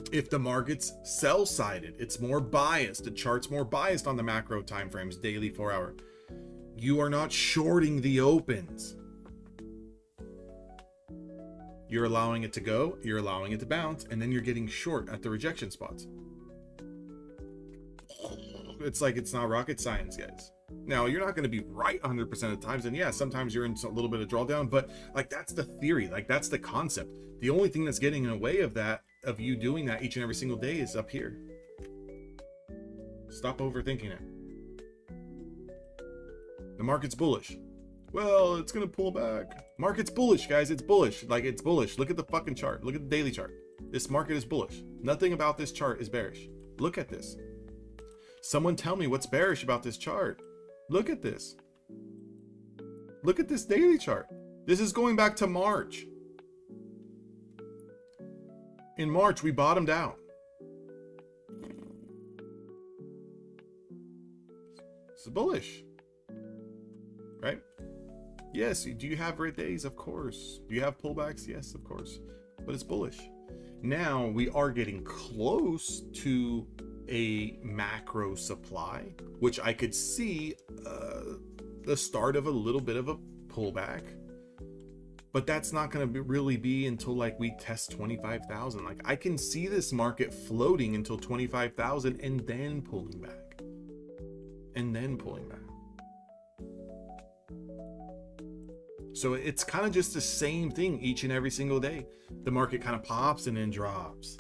S1: If the market's sell-sided, it's more biased. The chart's more biased on the macro timeframes, daily, 4-hour. You are not shorting the opens. You're allowing it to go, you're allowing it to bounce, and then you're getting short at the rejection spots. It's like it's not rocket science, guys. Now, you're not going to be right 100% of the times, and yeah, sometimes you're in a little bit of drawdown, but like that's the theory, like that's the concept. The only thing that's getting in the way of that, of you doing that each and every single day, is up here. Stop overthinking it. The market's bullish. Well, it's gonna pull back. Market's bullish, guys. It's bullish. Like, it's bullish. Look at the fucking chart. Look at the daily chart. This market is bullish. Nothing about this chart is bearish. Look at this. Someone tell me what's bearish about this chart. Look at this. Look at this daily chart. This is going back to March. In March, we bottomed out. It's bullish, right? Yes. Do you have red days? Of course. Do you have pullbacks? Yes, of course. But it's bullish. Now we are getting close to a macro supply, which I could see the start of a little bit of a pullback. But that's not going to really be until like we test 25,000. Like, I can see this market floating until 25,000 and then pulling back. And then pulling back. So it's kind of just the same thing each and every single day. The market kind of pops and then drops.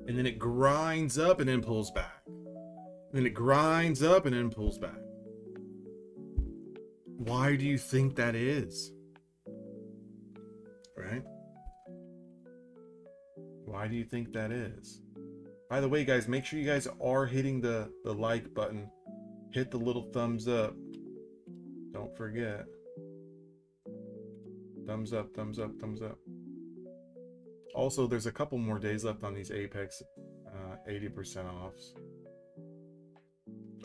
S1: And then it grinds up and then pulls back. And then it grinds up and then pulls back. Why do you think that is? Right? Why do you think that is? By the way, guys, make sure you guys are hitting the like button. Hit the little thumbs up. Don't forget. Thumbs up, thumbs up, thumbs up. Also, there's a couple more days left on these Apex 80% offs.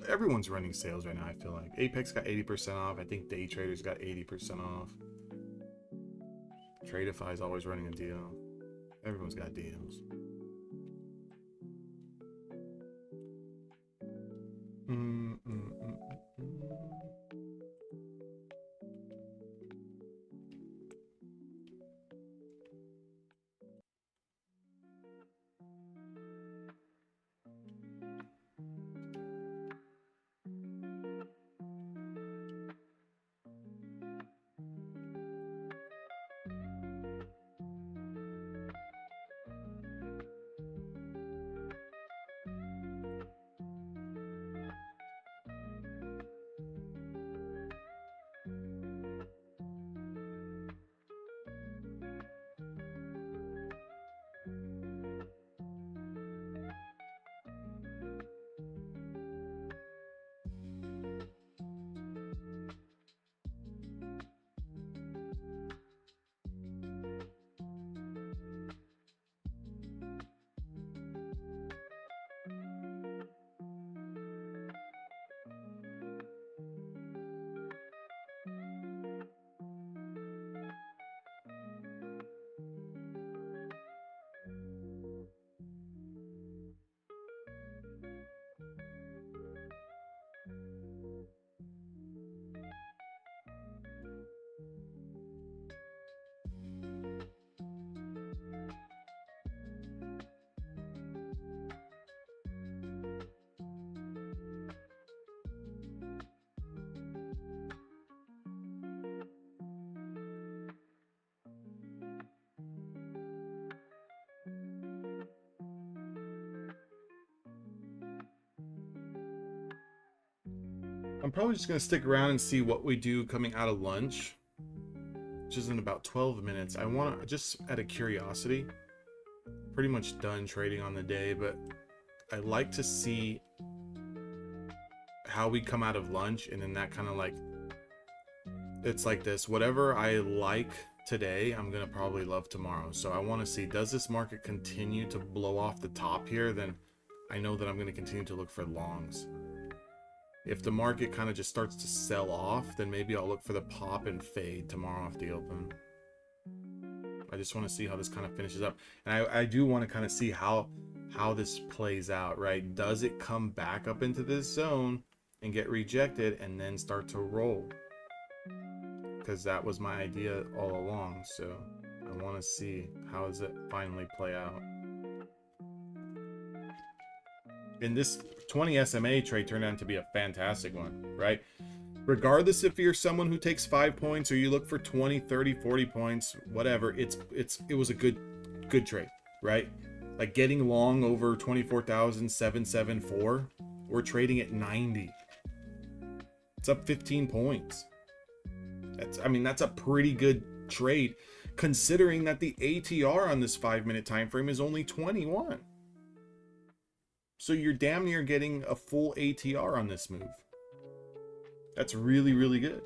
S1: Everyone's running sales right now, I feel like. Apex got 80% off. I think Day Traders got 80% off. Tradeify is always running a deal. Everyone's got deals. I'm probably just going to stick around and see what we do coming out of lunch, which is in about 12 minutes. I want to, just out of curiosity, pretty much done trading on the day, but I like to see how we come out of lunch, and then that kind of like, it's like this. Whatever I like today, I'm going to probably love tomorrow. So I want to see, does this market continue to blow off the top here? Then I know that I'm going to continue to look for longs. If the market kind of just starts to sell off, then maybe I'll look for the pop and fade tomorrow off the open. I just want to see how this kind of finishes up. And I do want to kind of see how this plays out, right? Does it come back up into this zone and get rejected and then start to roll? Because that was my idea all along. So I want to see how does it finally play out. And this 20 SMA trade turned out to be a fantastic one, right? Regardless if you're someone who takes 5 points or you look for 20, 30, 40 points, whatever, it was a good trade, right? Like getting long over 24,774, we're trading at 90. It's up 15 points. That's a pretty good trade considering that the ATR on this 5-minute time frame is only 21. So you're damn near getting a full ATR on this move. That's really, really good.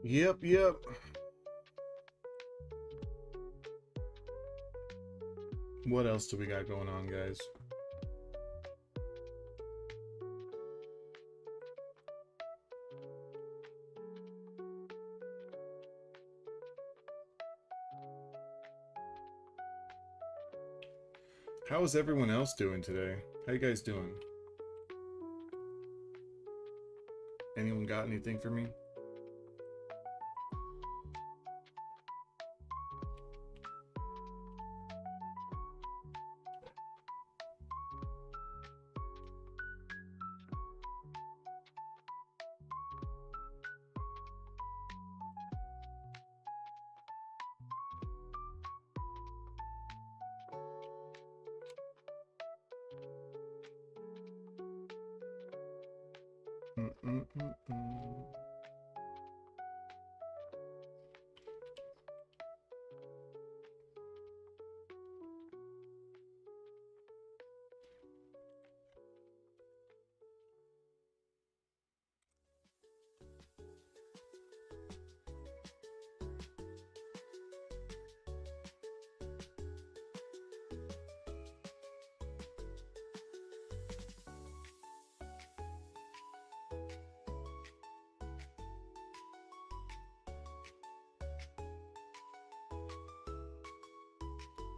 S1: Yep. What else do we got going on, guys? How is everyone else doing today? How you guys doing? Anyone got anything for me?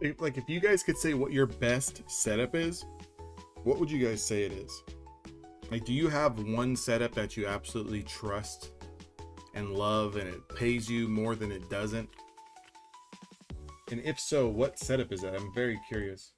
S1: If you guys could say what your best setup is, what would you guys say it is? Like, do you have one setup that you absolutely trust and love and it pays you more than it doesn't? And if so, what setup is that? I'm very curious.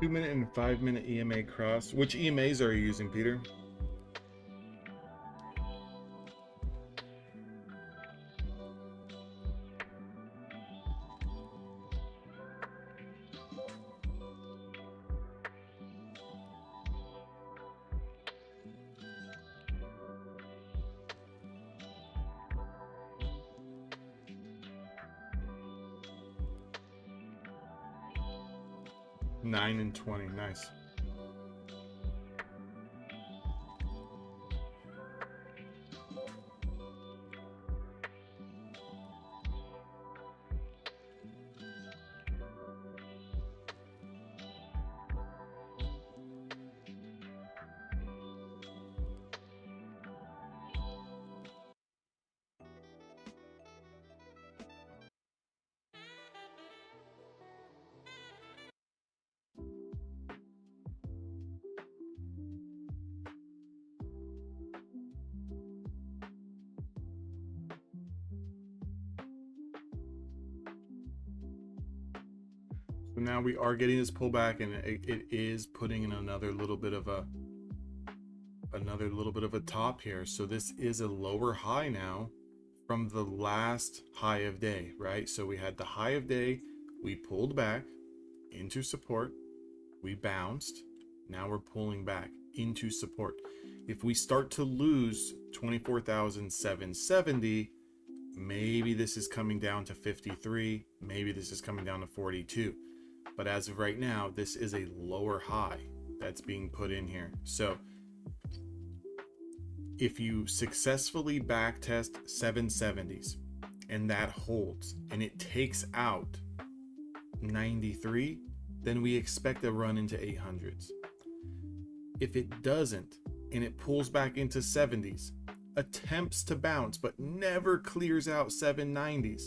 S1: 2-minute and 5-minute EMA cross. Which EMAs are you using, Peter? Nine and 20, nice. So now we are getting this pullback, and it is putting in another little bit of a top here. So this is a lower high now from the last high of day, right? So we had the high of day, we pulled back into support, we bounced, now we're pulling back into support. If we start to lose 24,770, maybe this is coming down to 53, maybe this is coming down to 42. But as of right now, this is a lower high that's being put in here. So if you successfully backtest 770s and that holds and it takes out 93, then we expect a run into 800s. If it doesn't and it pulls back into 70s, attempts to bounce but never clears out 790s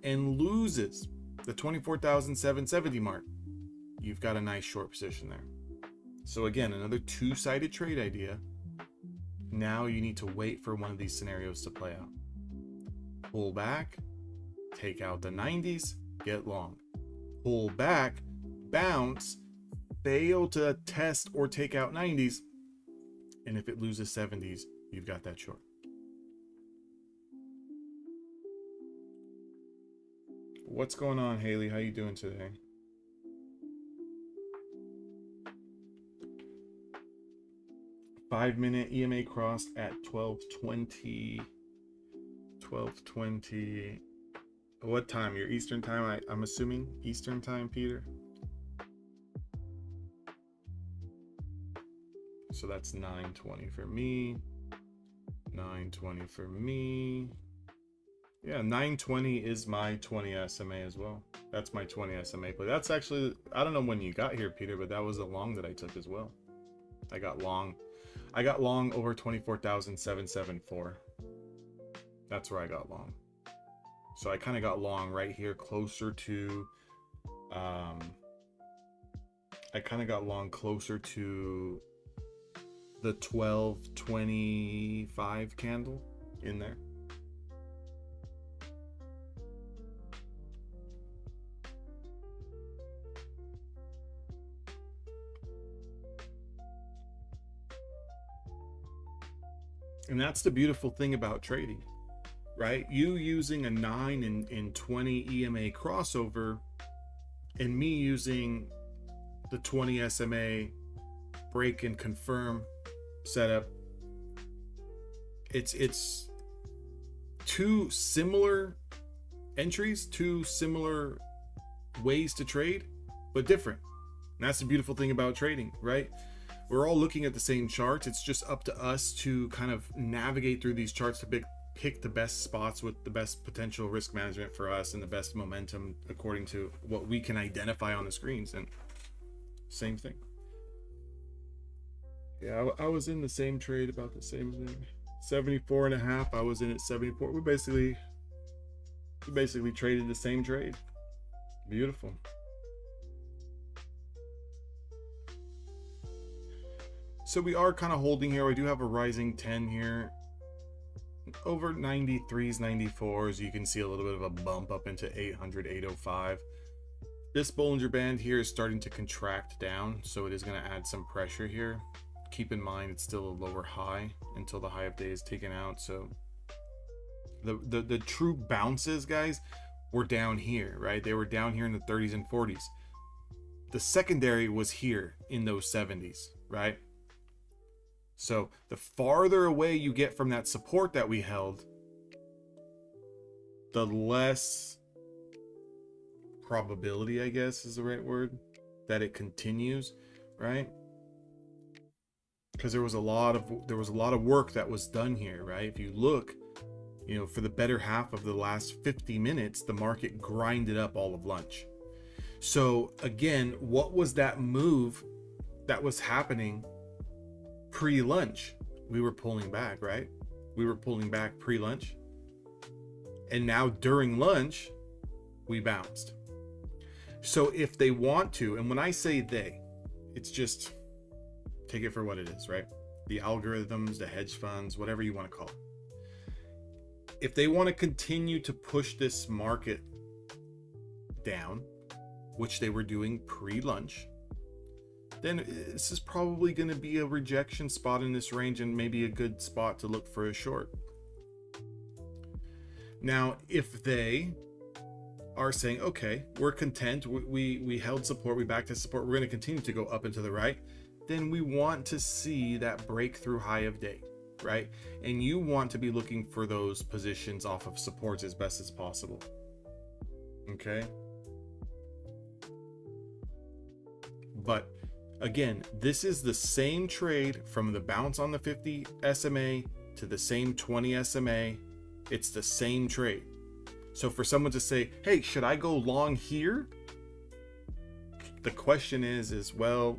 S1: and loses the 24,770 mark, you've got a nice short position there. So again, another two-sided trade idea. Now you need to wait for one of these scenarios to play out. Pull back, take out the 90s, get long. Pull back, bounce, fail to test or take out 90s, and if it loses 70s, you've got that short. What's going on, Haley? How you doing today? Five-minute EMA crossed at 12:20. 12:20. What time? Your Eastern time? I'm assuming Eastern time, Peter. So that's 9:20 for me. 9:20 for me. Yeah, 9:20 is my 20 SMA as well. That's my 20 SMA play. That's actually, I don't know when you got here, Peter, but that was a long that I took as well. I got long over 24,774. That's where I got long. So I kind of got long right here closer to I kind of got long closer to the 1225 candle in there. And that's the beautiful thing about trading, right? You using a 9 and 20 EMA crossover and me using the 20 SMA break and confirm setup. It's two similar entries, two similar ways to trade, but different. And that's the beautiful thing about trading, right? We're all looking at the same charts. It's just up to us to kind of navigate through these charts to pick the best spots with the best potential risk management for us and the best momentum according to what we can identify on the screens. And same thing. Yeah, I was in the same trade, about the same thing. 74.5, I was in at 74. We basically traded the same trade. Beautiful. So we are kind of holding here. We do have a rising 10 here. Over 93s, 94s. You can see a little bit of a bump up into 800, 805. This Bollinger Band here is starting to contract down, so it is going to add some pressure here. Keep in mind it's still a lower high until the high of day is taken out. So the true bounces, guys, were down here, right? They were down here in the 30s and 40s. The secondary was here in those 70s, right? So the farther away you get from that support that we held, the less probability, I guess is the right word, that it continues, right? Because there was a lot of work that was done here, right? If you look, you know, for the better half of the last 50 minutes, the market grinded up all of lunch. So again, what was that move that was happening pre-lunch? We were pulling back, right? We were pulling back pre-lunch. And now during lunch, we bounced. So if they want to, and when I say they, it's just take it for what it is, right? The algorithms, the hedge funds, whatever you want to call it. If they want to continue to push this market down, which they were doing pre-lunch, then this is probably going to be a rejection spot in this range and maybe a good spot to look for a short. Now, if they are saying, okay, we're content, we held support, we backed to support, we're going to continue to go up and to the right, then we want to see that breakthrough high of day, right? And you want to be looking for those positions off of supports as best as possible. Okay? But again, this is the same trade from the bounce on the 50 SMA to the same 20 SMA. It's the same trade. So for someone to say, hey, should I go long here? The question is, well,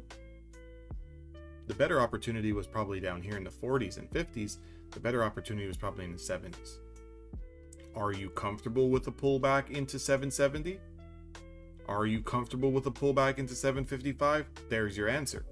S1: the better opportunity was probably down here in the 40s and 50s. The better opportunity was probably in the 70s. Are you comfortable with a pullback into 770? Are you comfortable with a pullback into 755? There's your answer.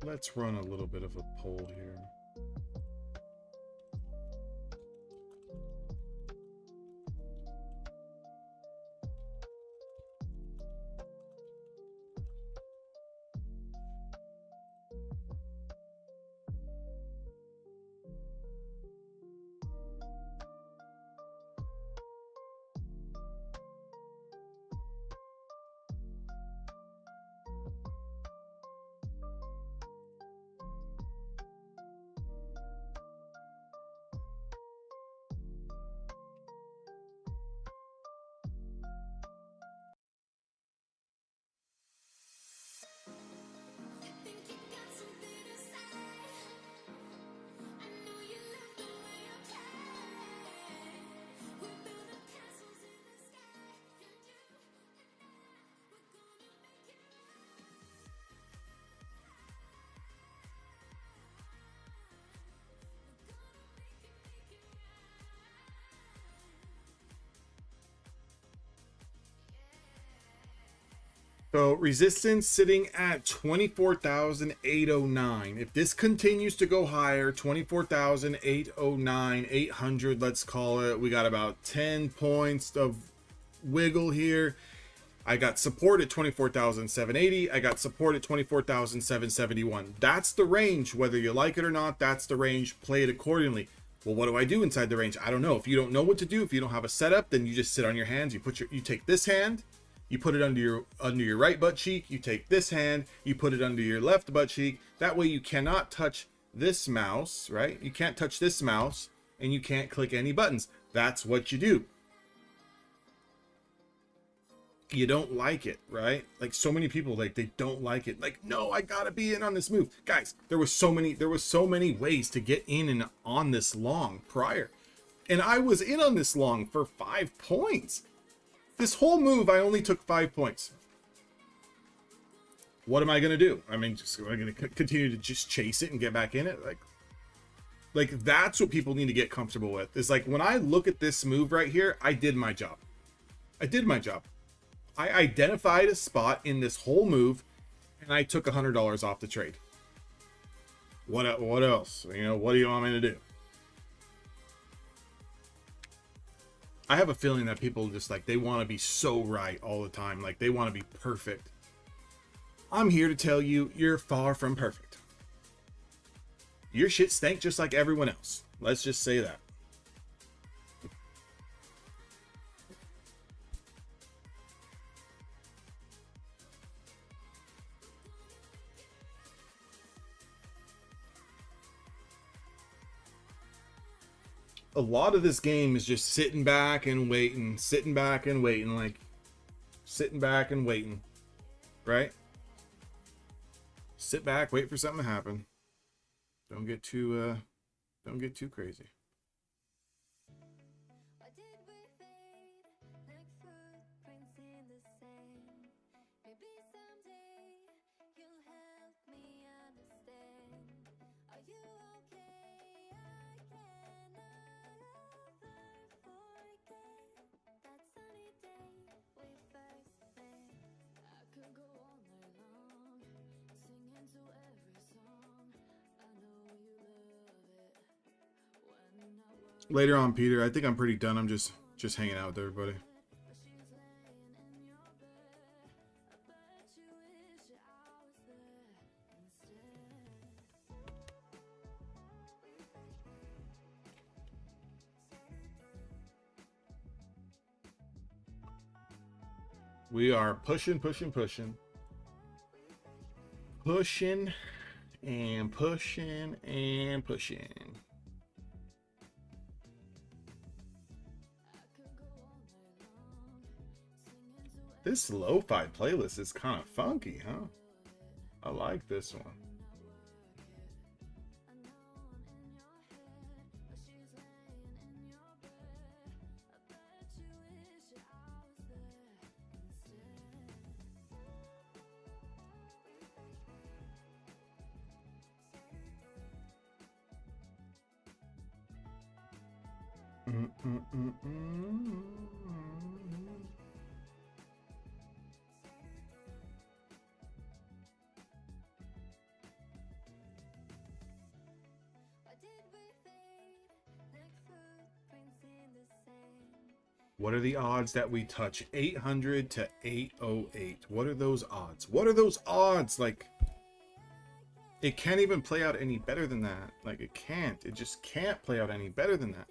S1: Let's run a little bit of a poll here. So resistance sitting at 24,809. If this continues to go higher, 24,809, 800, let's call it. We got about 10 points of wiggle here. I got support at 24,780. I got support at 24,771. That's the range, whether you like it or not. That's the range. Play it accordingly. Well, what do I do inside the range? I don't know. If you don't know what to do, if you don't have a setup, then you just sit on your hands. You take this hand, you put it under your right butt cheek. You take this hand, you put it under your left butt cheek. That way you cannot touch this mouse, right? You can't touch this mouse and you can't click any buttons. That's what you do. You don't like it, right? Like so many people, like they don't like it. Like, no, I gotta be in on this move. Guys, there was so many ways to get in and on this long prior. And I was in on this long for 5 points. This whole move, I only took 5 points. What am I gonna do? I mean, am I gonna continue to just chase it and get back in it? Like that's what people need to get comfortable with. It's like when I look at this move right here, I did my job. I did my job. I identified a spot in this whole move and I took $100 off the trade. What else? You know, what do you want me to do? I have a feeling that people just like, they want to be so right all the time. Like they want to be perfect. I'm here to tell you, you're far from perfect. Your shit stank just like everyone else. Let's just say that. A lot of this game is just sitting back and waiting, like sitting back and waiting, right? Sit back, wait for something to happen. Don't get too crazy. Later on, Peter, I think I'm pretty done. I'm just hanging out with everybody. We are pushing and pushing and pushing. This lo-fi playlist is kind of funky, huh? I like this one. What are the odds that we touch 800 to 808? What are those odds? What are those odds? Like, it can't even play out any better than that. Like, it can't. It just can't play out any better than that.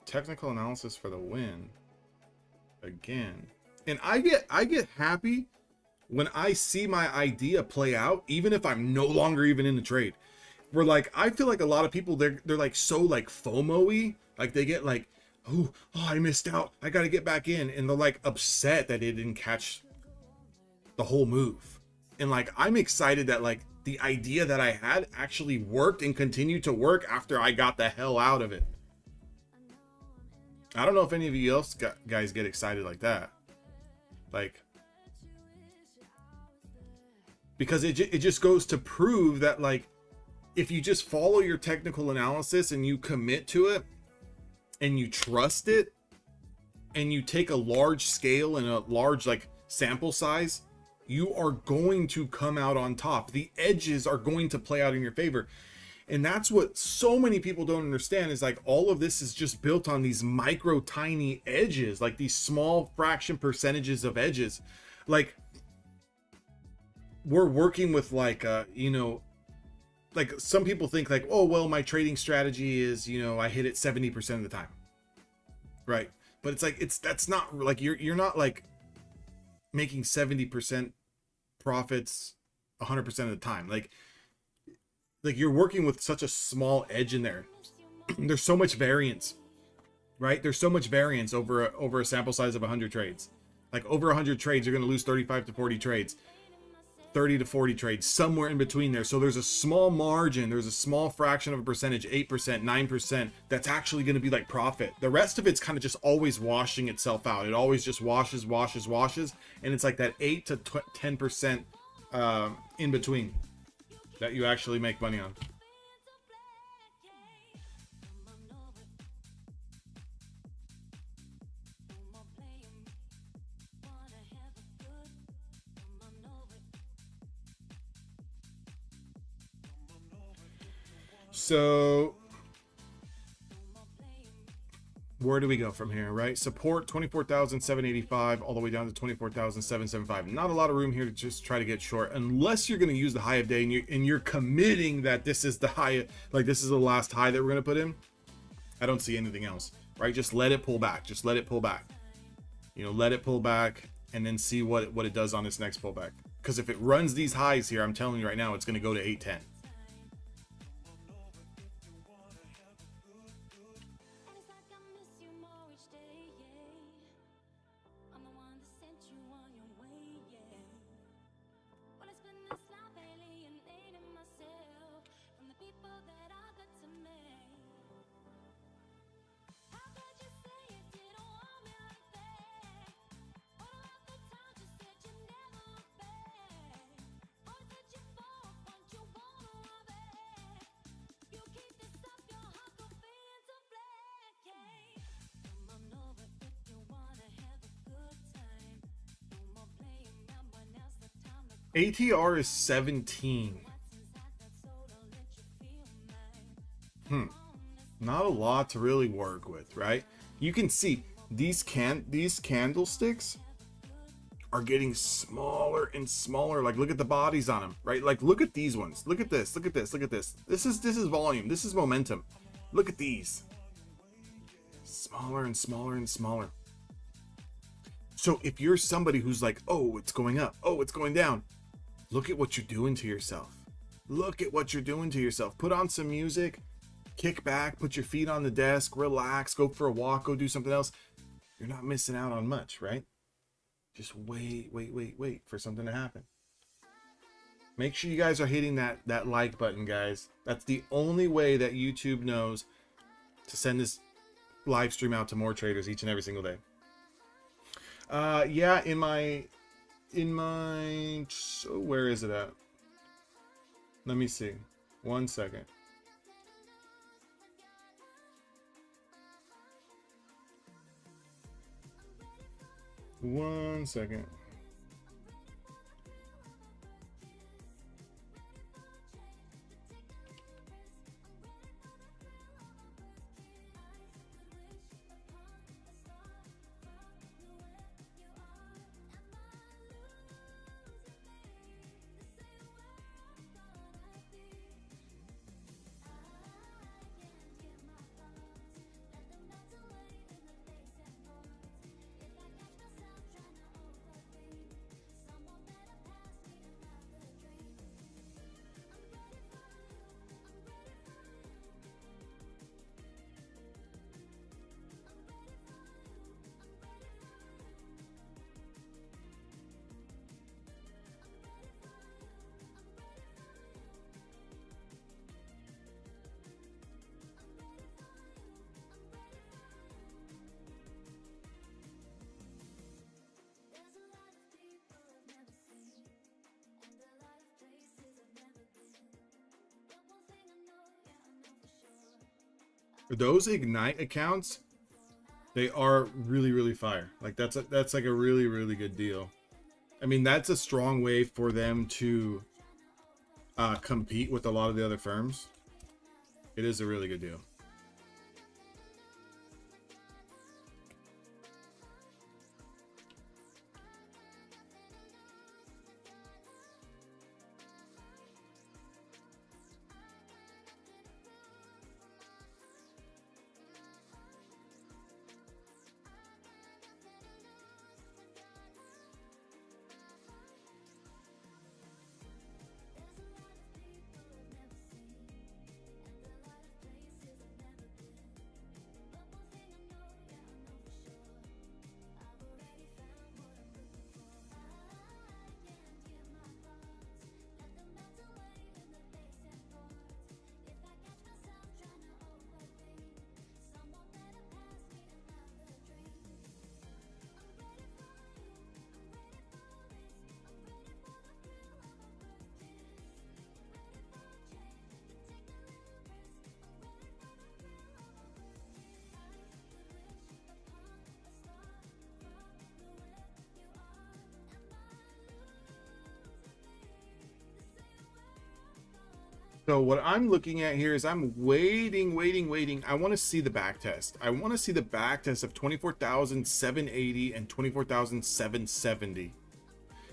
S1: Technical analysis for the win. Again. And I get happy when I see my idea play out, even if I'm no longer even in the trade. Where like, I feel like a lot of people, they're like so like FOMO-y. Like they get like, oh, I missed out. I got to get back in. And they're like upset that they didn't catch the whole move. And like, I'm excited that like the idea that I had actually worked and continued to work after I got the hell out of it. I don't know if any of you else guys get excited like that. Like, because it just goes to prove that like, if you just follow your technical analysis and you commit to it and you trust it and you take a large scale and a large like sample size, you are going to come out on top. The edges are going to play out in your favor. And that's what so many people don't understand, is like all of this is just built on these micro tiny edges, like these small fraction percentages of edges. Like we're working with like, you know, like some people think like, oh, well, my trading strategy is, you know, I hit it 70% of the time. Right. But it's like, that's not like, you're not like making 70% profits 100% of the time. Like you're working with such a small edge in there. There's so much variance, right? There's so much variance over a sample size of 100 trades. Like over 100 trades, you're going to lose 35 to 40 trades, 30 to 40 trades, somewhere in between there. So there's a small margin, there's a small fraction of a percentage, 8%, 9%, that's actually going to be like profit. The rest of it's kind of just always washing itself out. It always just washes. And it's like that 8 to 10% in between that you actually make money on. So where do we go from here, right? Support 24,785 all the way down to 24,775. Not a lot of room here to just try to get short, unless you're going to use the high of day and you're committing that this is the high, like this is the last high that we're going to put in. I don't see anything else, right? Just let it pull back. Just let it pull back. You know, let it pull back and then see what it does on this next pullback. Because if it runs these highs here, I'm telling you right now, it's going to go to 810. ATR is 17. Not a lot to really work with, right? You can see these candlesticks are getting smaller and smaller. Like, look at the bodies on them, right? Like, look at these ones. Look at this. Look at this. Look at this. This is volume. This is momentum. Look at these. Smaller and smaller and smaller. So if you're somebody who's like, oh, it's going up, oh, it's going down, look at what you're doing to yourself. Look at what you're doing to yourself. Put on some music, kick back, put your feet on the desk, relax, go for a walk, go do something else. You're not missing out on much, right? Just wait for something to happen. Make sure you guys are hitting that like button, guys. That's the only way that YouTube knows to send this live stream out to more traders each and every single day. Yeah, in my, so where is it at? Let me see. 1 second. One second. Those Ignite accounts, they are really fire. Like that's like a really good deal. I mean, that's a strong way for them to compete with a lot of the other firms. It is a really good deal. So what I'm looking at here is I'm waiting. I want to see the back test. I want to see the back test of 24,780 and 24,770.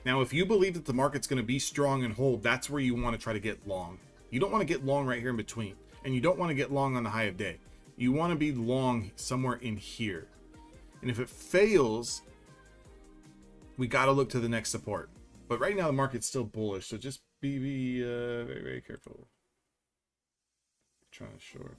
S1: Now, if you believe that the market's going to be strong and hold, that's where you want to try to get long. You don't want to get long right here in between, and you don't want to get long on the high of day. You want to be long somewhere in here. And if it fails, we got to look to the next support. But right now the market's still bullish, so just be very careful. Trying to short.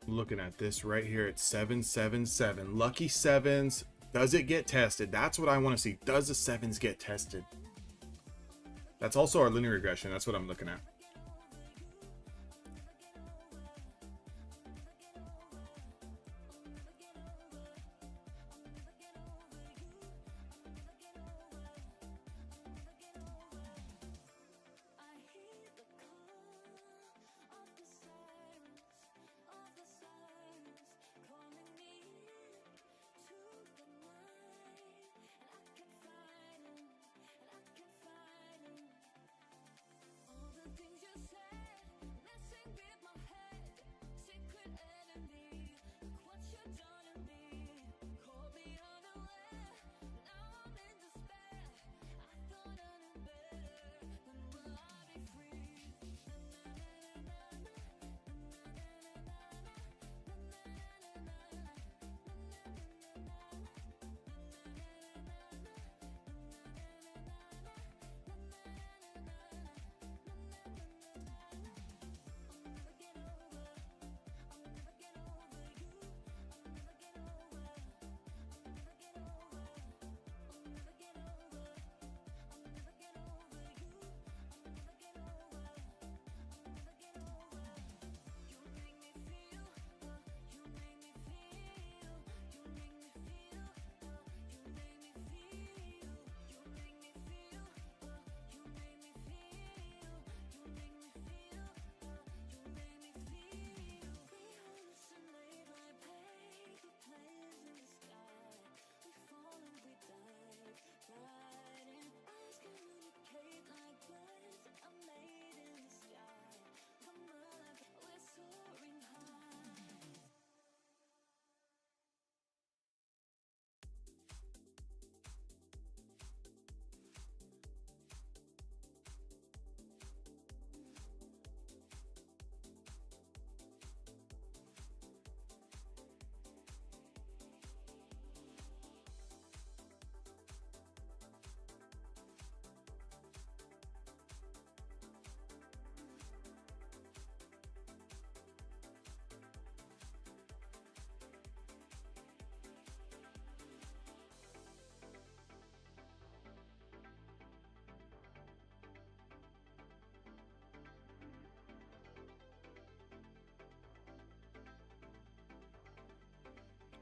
S1: Looking at this right here at 777 lucky sevens. Does it get tested? That's what I want to see. Does the sevens get tested? That's also our linear regression. That's what I'm looking at.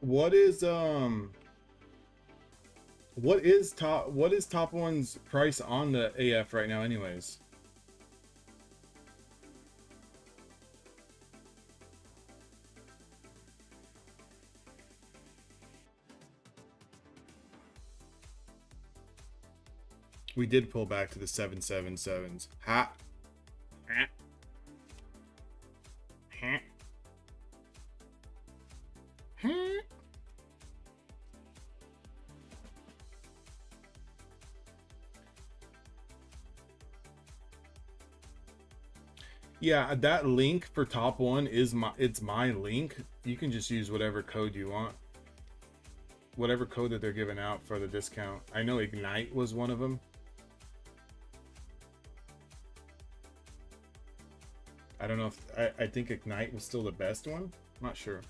S1: What is top one's price on the AF right now anyways? We did pull back to the 777s. Ha. Ha. Ha. Ha. Yeah, that link for top one is my link. You can just use whatever code you want. Whatever code that they're giving out for the discount. I know Ignite was one of them. I don't know if I think Ignite was still the best one. I'm not sure.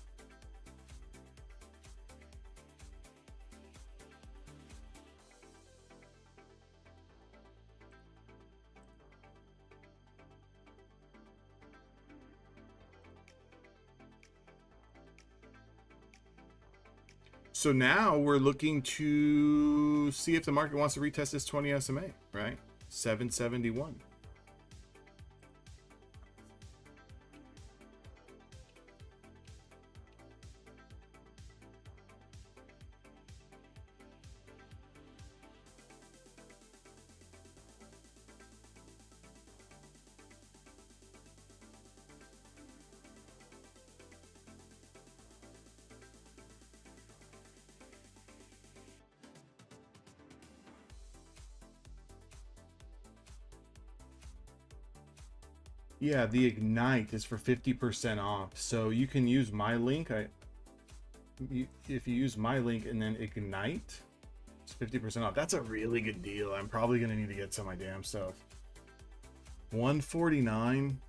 S1: So now we're looking to see if the market wants to retest this 20 SMA, right? 771. Yeah, the Ignite is for 50% off. So you can use my link. If you use my link and then Ignite, it's 50% off. That's a really good deal. I'm probably gonna need to get some of my damn stuff. 149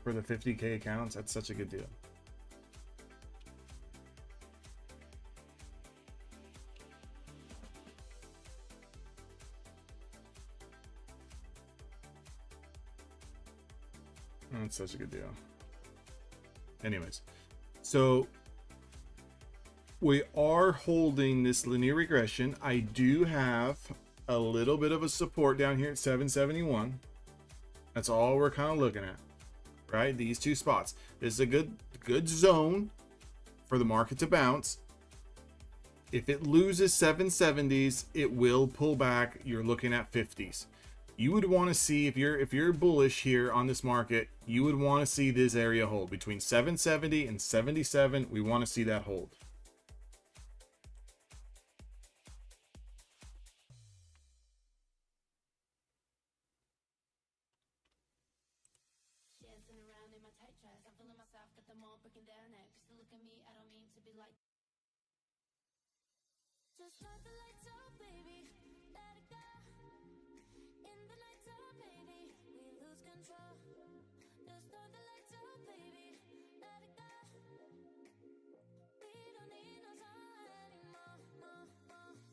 S1: for the 50K accounts. That's such a good deal. That's such a good deal. Anyways, so we are holding this linear regression. I do have a little bit of a support down here at 771. That's all we're kind of looking at, right? These two spots. This is a good zone for the market to bounce. If it loses 770s, it will pull back. You're looking at 50s. You would want to see, if you're bullish here on this market, you would want to see this area hold between 770 and 77. We want to see that hold.
S2: Just let the lights out, baby. Let it go. In the night time, baby, we lose control. Just let the lights out, baby. Let it go. We don't need no time anymore.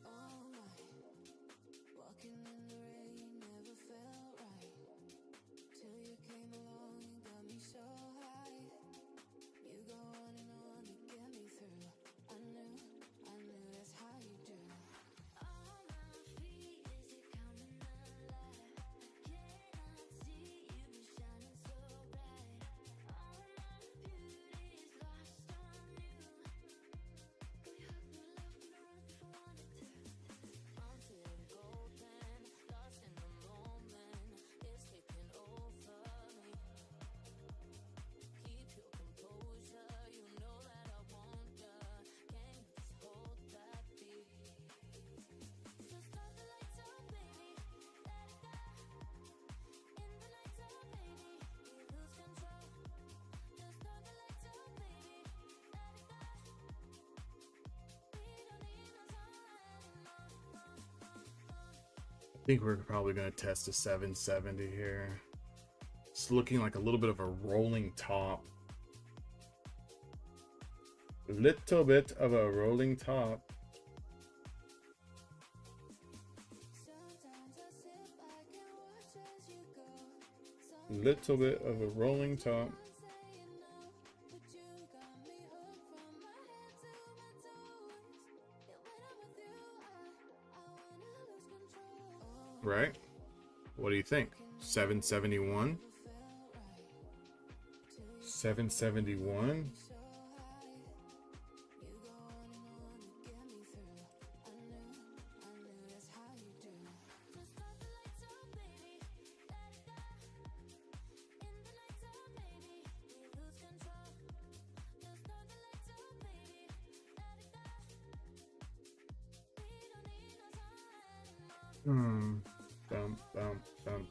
S2: Oh my, walking in the rain never felt right. Till you came along and got me so high. You go on and on to get me through. I knew that's how you do. All my feet, is it coming alive? Cannot see you been shining so bright. All my beauty is lost on you. Could you hug me, love me, run if I wanted to? Until golden, lost in the moment. It's taking over me. Keep your composure, you know that I want ya. Can you just hold that beat? Just let the lights out, baby. Let it go. In the night time, baby, we lose control. Just let the lights out, baby. Let it go. We don't need no time anymore.
S1: I think we're probably going to test a 770 here. It's looking like a little bit of a rolling top. A little bit of a rolling top.
S2: Sometimes I sit back and watch as you go.
S1: Little bit of a rolling top.
S2: Saying no, but you got me hooked from my head to my toes. And when I'm with you, I wanna lose control.
S1: Right? What do you think? 771? 771?
S2: So high, you go on and on to get me through. I knew that's how you do. Just let the lights out, baby. Let it go. In the night time, baby, we lose control. Just let the lights out, baby. Let it go. We don't need no time anymore.
S1: Bump, bump, bump.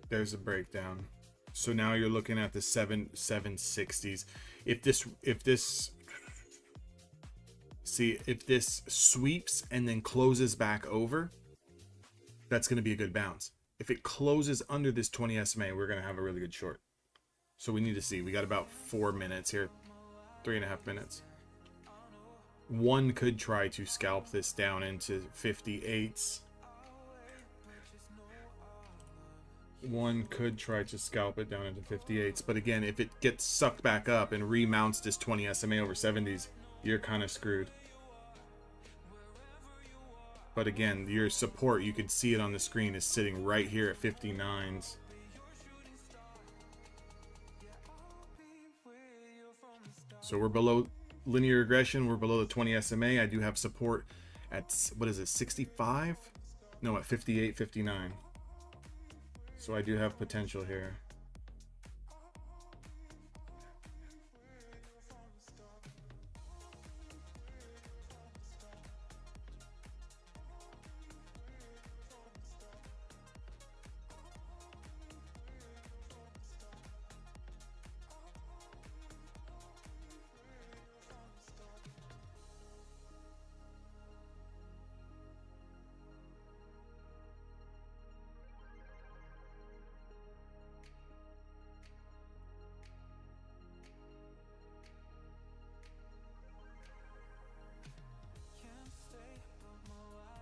S1: There's a breakdown. So now you're looking at the 760s. If this sweeps and then closes back over, that's going to be a good bounce. If it closes under this 20 SMA, we're going to have a really good short. So we need to see. We got about 4 minutes here, 3.5 minutes. One could try to scalp this down into 58s. One could try to scalp it down into 58s, but again, if it gets sucked back up and remounts this 20 SMA over 70s, you're kind of screwed. But again, your support, you can see it on the screen, is sitting right here at 59s. So we're below linear regression, we're below the 20 SMA. I do have support at, what is it, 65? No, at 58, 59. So I do have potential here.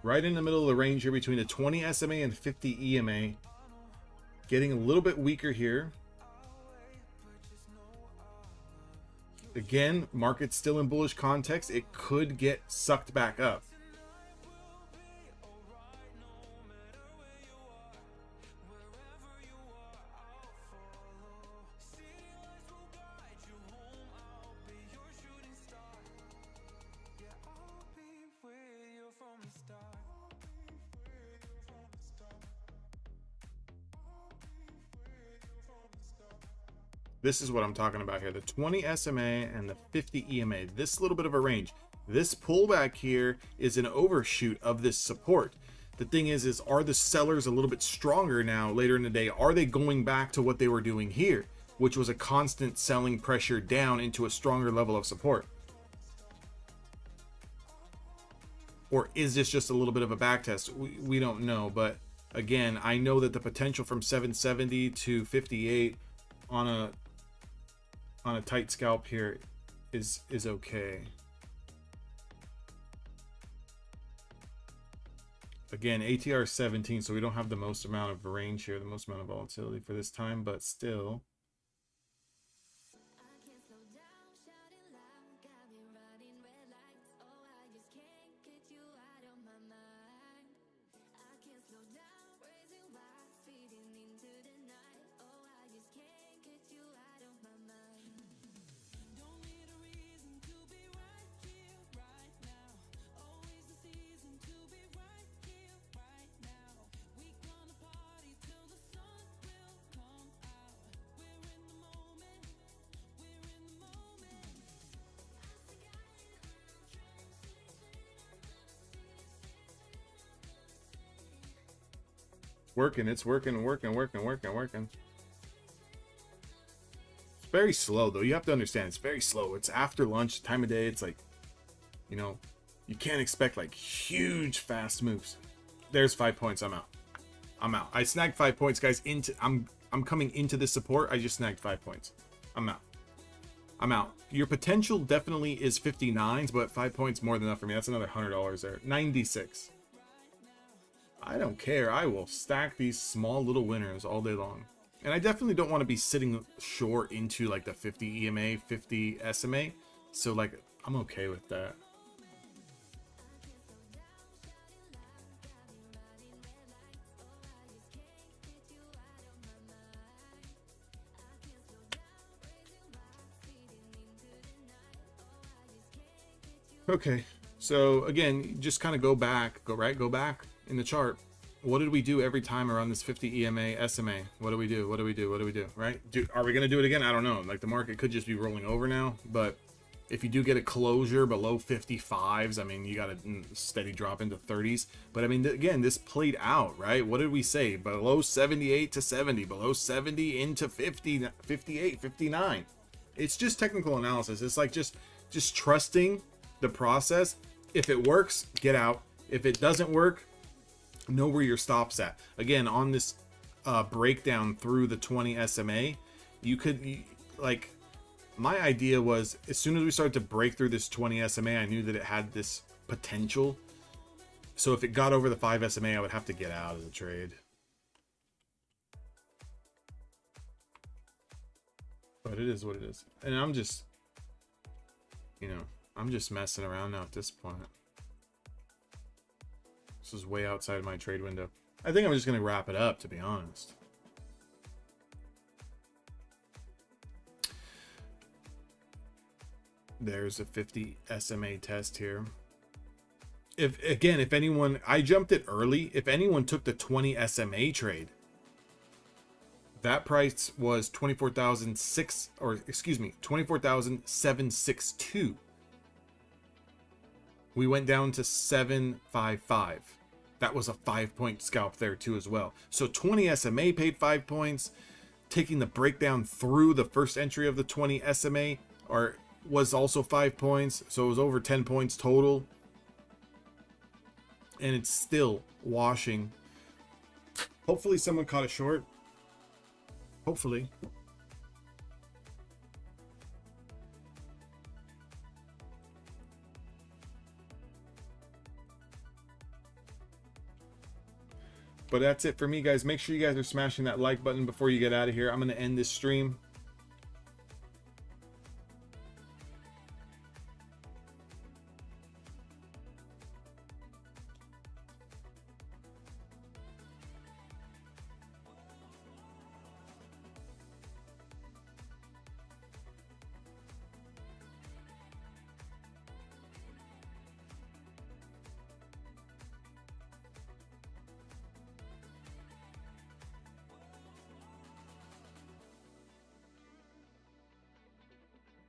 S1: Right in the middle of the range here between the 20 SMA and 50 EMA. Getting a little bit weaker here. Again, market's still in bullish context. It could get sucked back up. This is what I'm talking about here. The 20 SMA and the 50 EMA. This little bit of a range. This pullback here is an overshoot of this support. The thing is are the sellers a little bit stronger now later in the day? Are they going back to what they were doing here, which was a constant selling pressure down into a stronger level of support? Or is this just a little bit of a back test? We don't know. But again, I know that the potential from 770 to 58 on a tight scalp here is okay. Again, ATR 17, so we don't have the most amount of range here, the most amount of volatility for this time, but still. It's working. It's very slow though. You have to understand, it's very slow. It's after lunch, time of day. It's like, you know, you can't expect like huge fast moves. There's 5 points. I'm out. I snagged 5 points, guys. I'm coming into this support. I just snagged 5 points. I'm out. Your potential definitely is 59s, but 5 points more than enough for me. That's another $100 there. 96. I don't care. I will stack these small little winners all day long. And I definitely don't want to be sitting short into like the 50 EMA, 50 SMA. So like, I'm okay with that. Okay. So again, just kind of go back in the chart. What did we do every time around this 50 EMA SMA? What do we do? Right? Are we going to do it again? I don't know. Like the market could just be rolling over now, but If you do get a closure below 55s, I mean, you got a steady drop into 30s. But I mean, again, this played out, right? What did we say? Below 78 to 70, below 70 into 50, 58, 59. It's just technical analysis. It's like just trusting the process. If it works, get out. If it doesn't work, know where your stop's at. Again, on this breakdown through the 20 SMA, like, my idea was, as soon as we started to break through this 20 SMA, I knew that it had this potential. So if it got over the 5 SMA, I would have to get out of the trade. But it is what it is. And I'm just, I'm just messing around now at this point. This is way outside my trade window. I think I'm just going to wrap it up, to be honest. There's a 50 SMA test here. If anyone, I jumped it early. If anyone took the 20 SMA trade, that price was 24,762. We went down to 755. That was a 5-point scalp there too as well. So 20 SMA paid 5 points. Taking the breakdown through the first entry of the 20 SMA was also 5 points. So it was over 10 points total. And it's still washing. Hopefully someone caught it short. Hopefully. But that's it for me, guys. Make sure you guys are smashing that like button before you get out of here. I'm going to end this stream.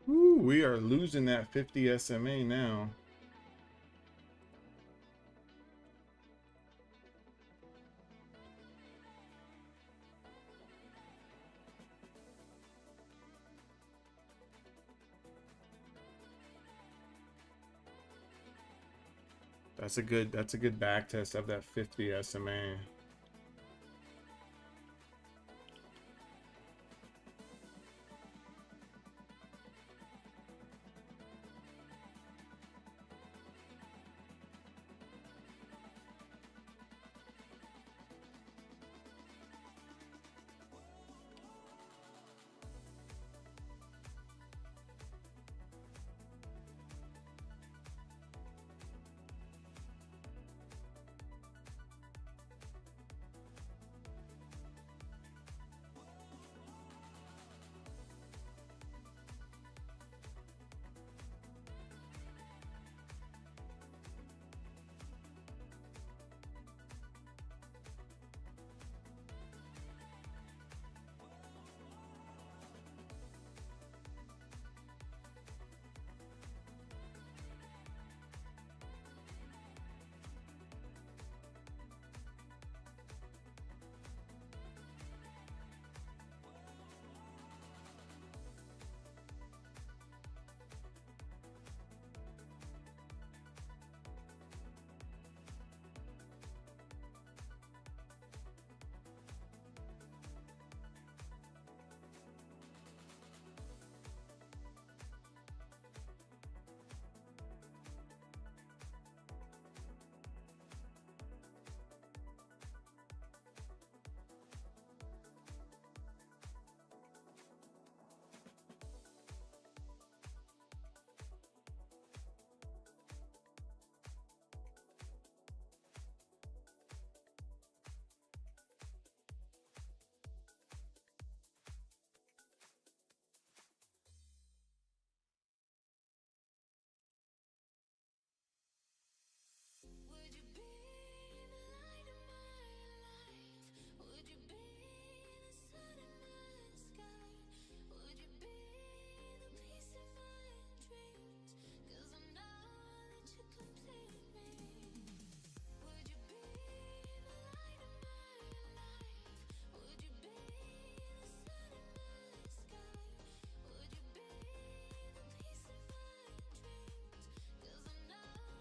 S1: Ooh, we are losing that 50 SMA now. That's a good back test of that 50 SMA.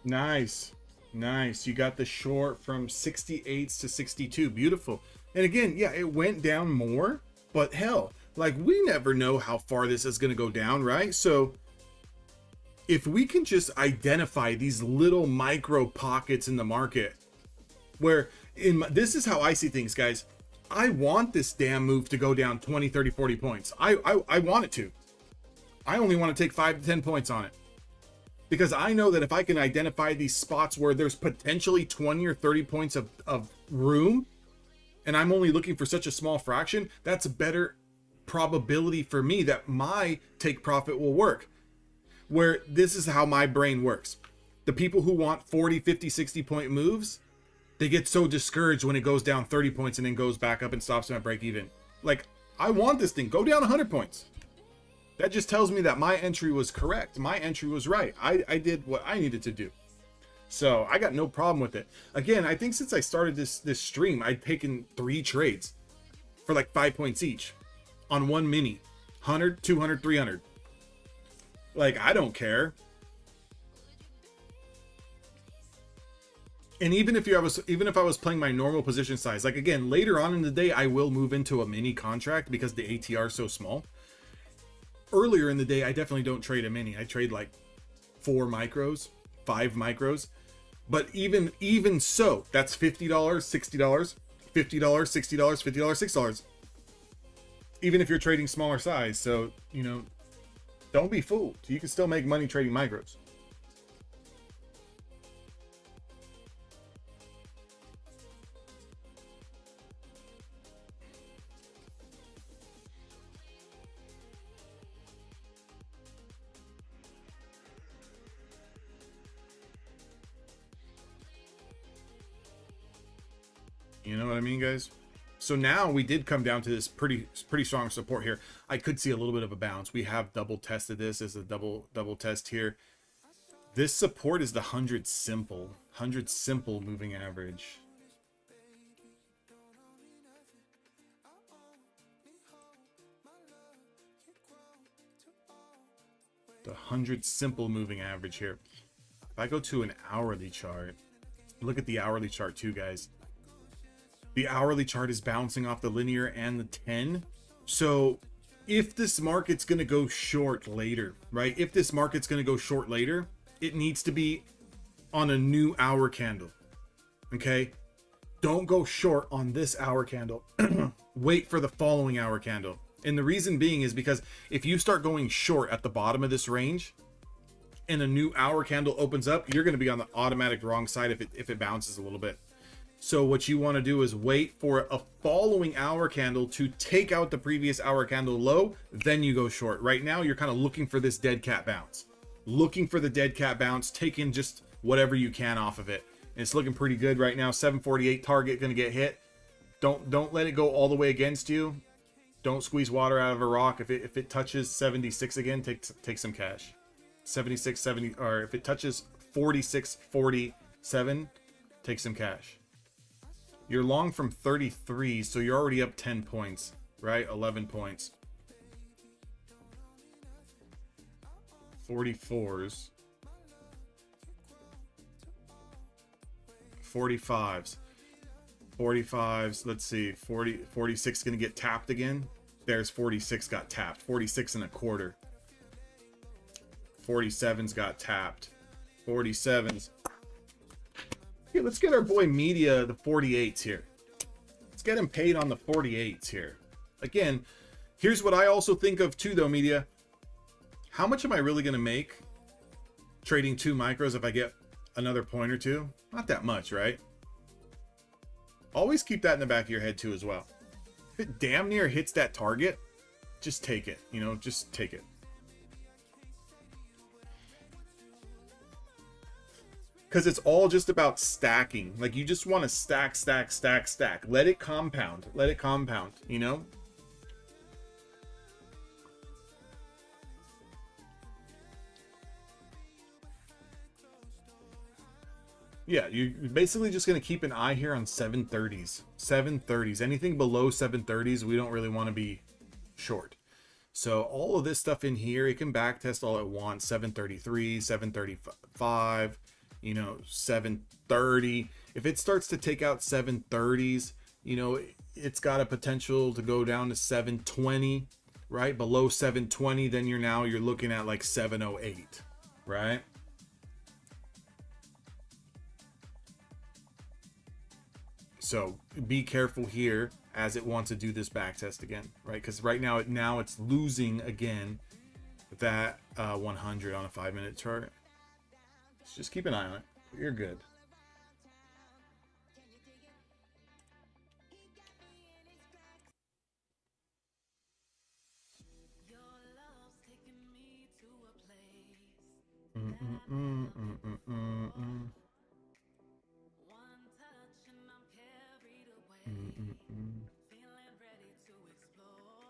S1: Nice. Nice. You got the short from 68s to 62. Beautiful. And again, yeah, it went down more, but hell, like we never know how far this is going to go down, right? So if we can just identify these little micro pockets in the market where this is how I see things, guys. I want this damn move to go down 20, 30, 40 points. I want it to. I only want to take 5 to 10 points on it. Because I know that if I can identify these spots where there's potentially 20 or 30 points of room, and I'm only looking for such a small fraction, that's a better probability for me that my take profit will work. Where this is how my brain works. The people who want 40, 50, 60 point moves, they get so discouraged when it goes down 30 points and then goes back up and stops them at break even. Like, I want this thing, go down 100 points. That just tells me that my entry was correct. My entry was right. I did what I needed to do. So I got no problem with it. Again, I think since I started this stream, I'd taken 3 trades for like 5 points each on one mini. 100, 200, 300. Like, I don't care. And even if I was playing my normal position size, like again, later on in the day, I will move into a mini contract because the ATR is so small. Earlier in the day, I definitely don't trade a mini. I trade like 4 micros, 5 micros. But even so, that's $50, $60, $50, $60, $50, $6. Even if you're trading smaller size. So, you know, don't be fooled. You can still make money trading micros. You know what I mean, guys? So now we did come down to this pretty strong support here. I could see a little bit of a bounce. We have double tested this as a double test here. This support is the 100 simple moving average. The 100 simple moving average here. If I go to an hourly chart, look at the hourly chart too, guys. The hourly chart is bouncing off the linear and the 10. So if this market's going to go short later, right? If this market's going to go short later, it needs to be on a new hour candle. Okay? Don't go short on this hour candle. Wait for the following hour candle. And the reason being is because if you start going short at the bottom of this range and a new hour candle opens up, you're going to be on the automatic wrong side if it bounces a little bit. So what you want to do is wait for a following hour candle to take out the previous hour candle low, then you go short. Right now, you're kind of looking for this dead cat bounce. Looking for the dead cat bounce, taking just whatever you can off of it. And it's looking pretty good right now. 748 target going to get hit. Don't let it go all the way against you. Don't squeeze water out of a rock. If it touches 76 again, take some cash. 76, 70, or if it touches 46, 47, take some cash. You're long from 33, so you're already up 10 points, right? 11 points. 44s. 45s. 45s, let's see, 46 gonna get tapped again. There's 46 got tapped. 46 and a quarter. 47's got tapped. 47's. Here, let's get our boy Media the 48s here. Let's get him paid on the 48s here. Again, here's what I also think of too, though, Media. How much am I really going to make trading 2 micros if I get another point or two? Not that much, right? Always keep that in the back of your head too as well. If it damn near hits that target, just take it. You know, just take it. Because it's all just about stacking. Like, you just want to stack, stack, stack, stack. Let it compound. Let it compound, you know? Yeah, you're basically just going to keep an eye here on 730s. 730s. Anything below 730s, we don't really want to be short. So all of this stuff in here, it can backtest all it wants. 733, 735. you know, 730. If it starts to take out 730s, you know, it's got a potential to go down to 720, right? Below 720, then you're looking at like 708, right? So be careful here as it wants to do this back test again, right? Because right now it's losing again that 100 on a 5-minute chart. So just keep an eye on it. You're good.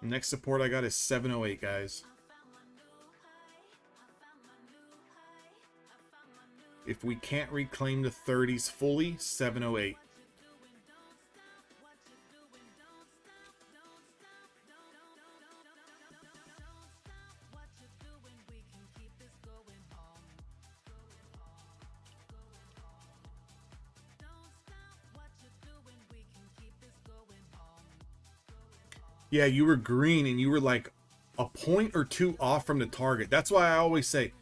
S1: Next support I got is 708, guys. If we can't reclaim the 30s fully, 708. Yeah, you were green and you were like a point or two off from the target. That's why I always say,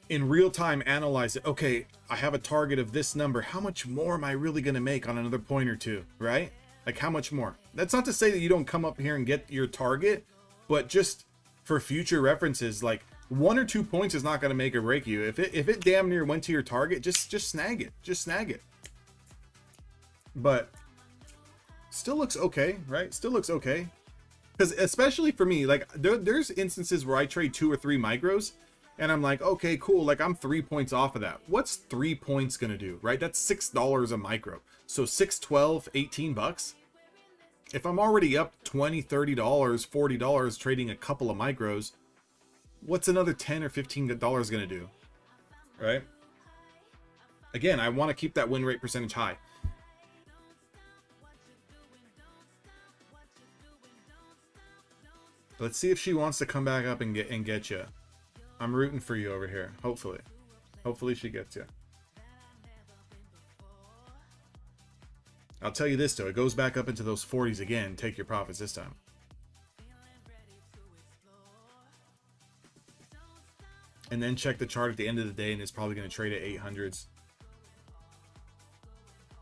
S1: in real time, analyze it. Okay, I have a target of this number. How much more am I really going to make on another point or two, right? Like how much more? That's not to say that you don't come up here and get your target, but just for future references, like 1 or 2 points is not going to make or break you. If it damn near went to your target, just snag it. Just snag it. But still looks okay, right? Still looks okay. Because especially for me, like there's instances where I trade 2 or 3 micros and I'm like, okay, cool. Like I'm 3 points off of that. What's 3 points going to do, right? That's $6 a micro. So 6, 12, 18 bucks. If I'm already up $20, $30, $40 trading a couple of micros, what's another $10 or $15 going to do, right? Again, I want to keep that win rate percentage high. Let's see if she wants to come back up and get you. I'm rooting for you over here. Hopefully she gets you. I'll tell you this though, it goes back up into those 40s again. Take your profits this time. And then check the chart at the end of the day and it's probably going to trade at 800s.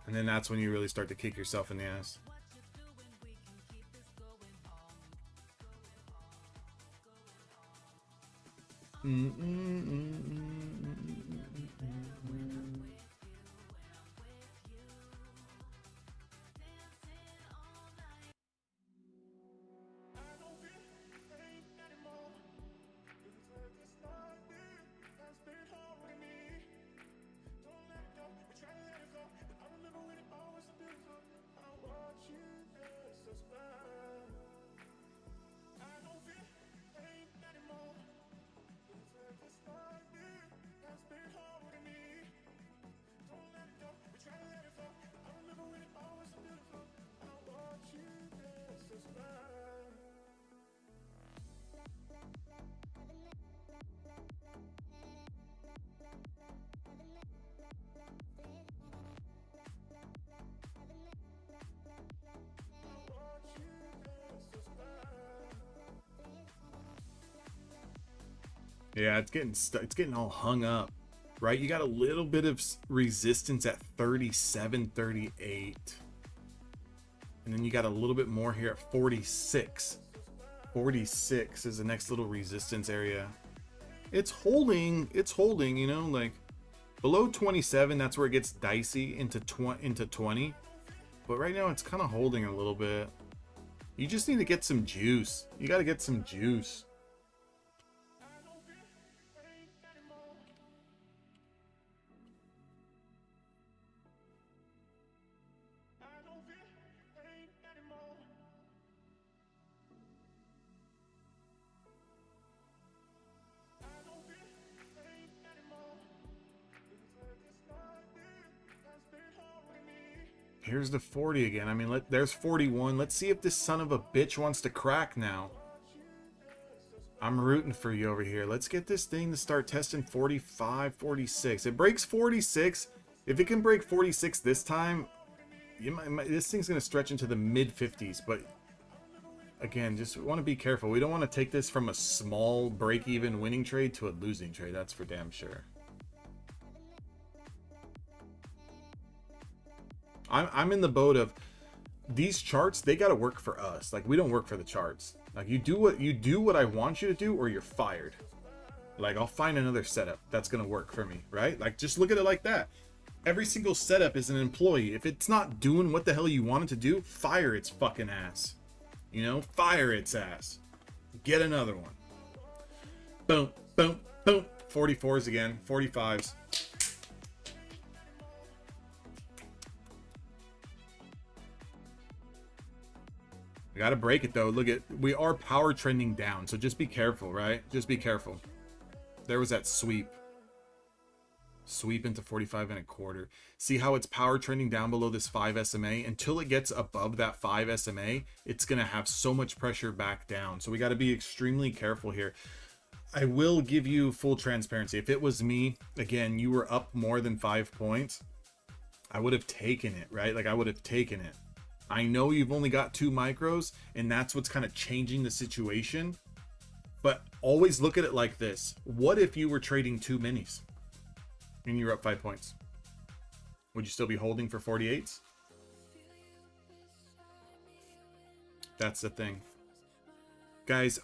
S1: And then that's when you really start to kick yourself in the ass. Yeah, it's getting all hung up, right? You got a little bit of resistance at 37, 38. And then you got a little bit more here at 46. 46 is the next little resistance area. It's holding, you know, like below 27, that's where it gets dicey into 20. But right now it's kind of holding a little bit. You just need to get some juice. You got to get some juice. Here's the 40 again. I mean, there's 41. Let's see if this son of a bitch wants to crack now. I'm rooting for you over here. Let's get this thing to start testing 45, 46. It breaks 46. If it can break 46 this time, this thing's going to stretch into the mid 50s. But again, just want to be careful. We don't want to take this from a small break-even winning trade to a losing trade. That's for damn sure. I'm in the boat of these charts. They got to work for us. Like, we don't work for the charts. Like, you do what I want you to do, or you're fired. Like, I'll find another setup that's gonna work for me, right? Like, just look at it like that. Every single setup is an employee. If it's not doing what the hell you want it to do, fire its fucking ass. You know, fire its ass. Get another one. Boom, boom, boom. 44s again, 45s. We gotta break it though. Look at, we are power trending down, so just be careful, right? Just be careful. There was that sweep into 45 and a quarter. See how it's power trending down below this 5 SMA? Until it gets above that 5 SMA, it's gonna have so much pressure back down. So we got to be extremely careful here. I will give you full transparency. If it was me, again, you were up more than 5 points, I would have taken it, right? Like, I would have taken it. I know you've only got 2 micros, and that's what's kind of changing the situation. But always look at it like this. What if you were trading 2 minis and you're up 5 points? Would you still be holding for 48s? That's the thing. Guys,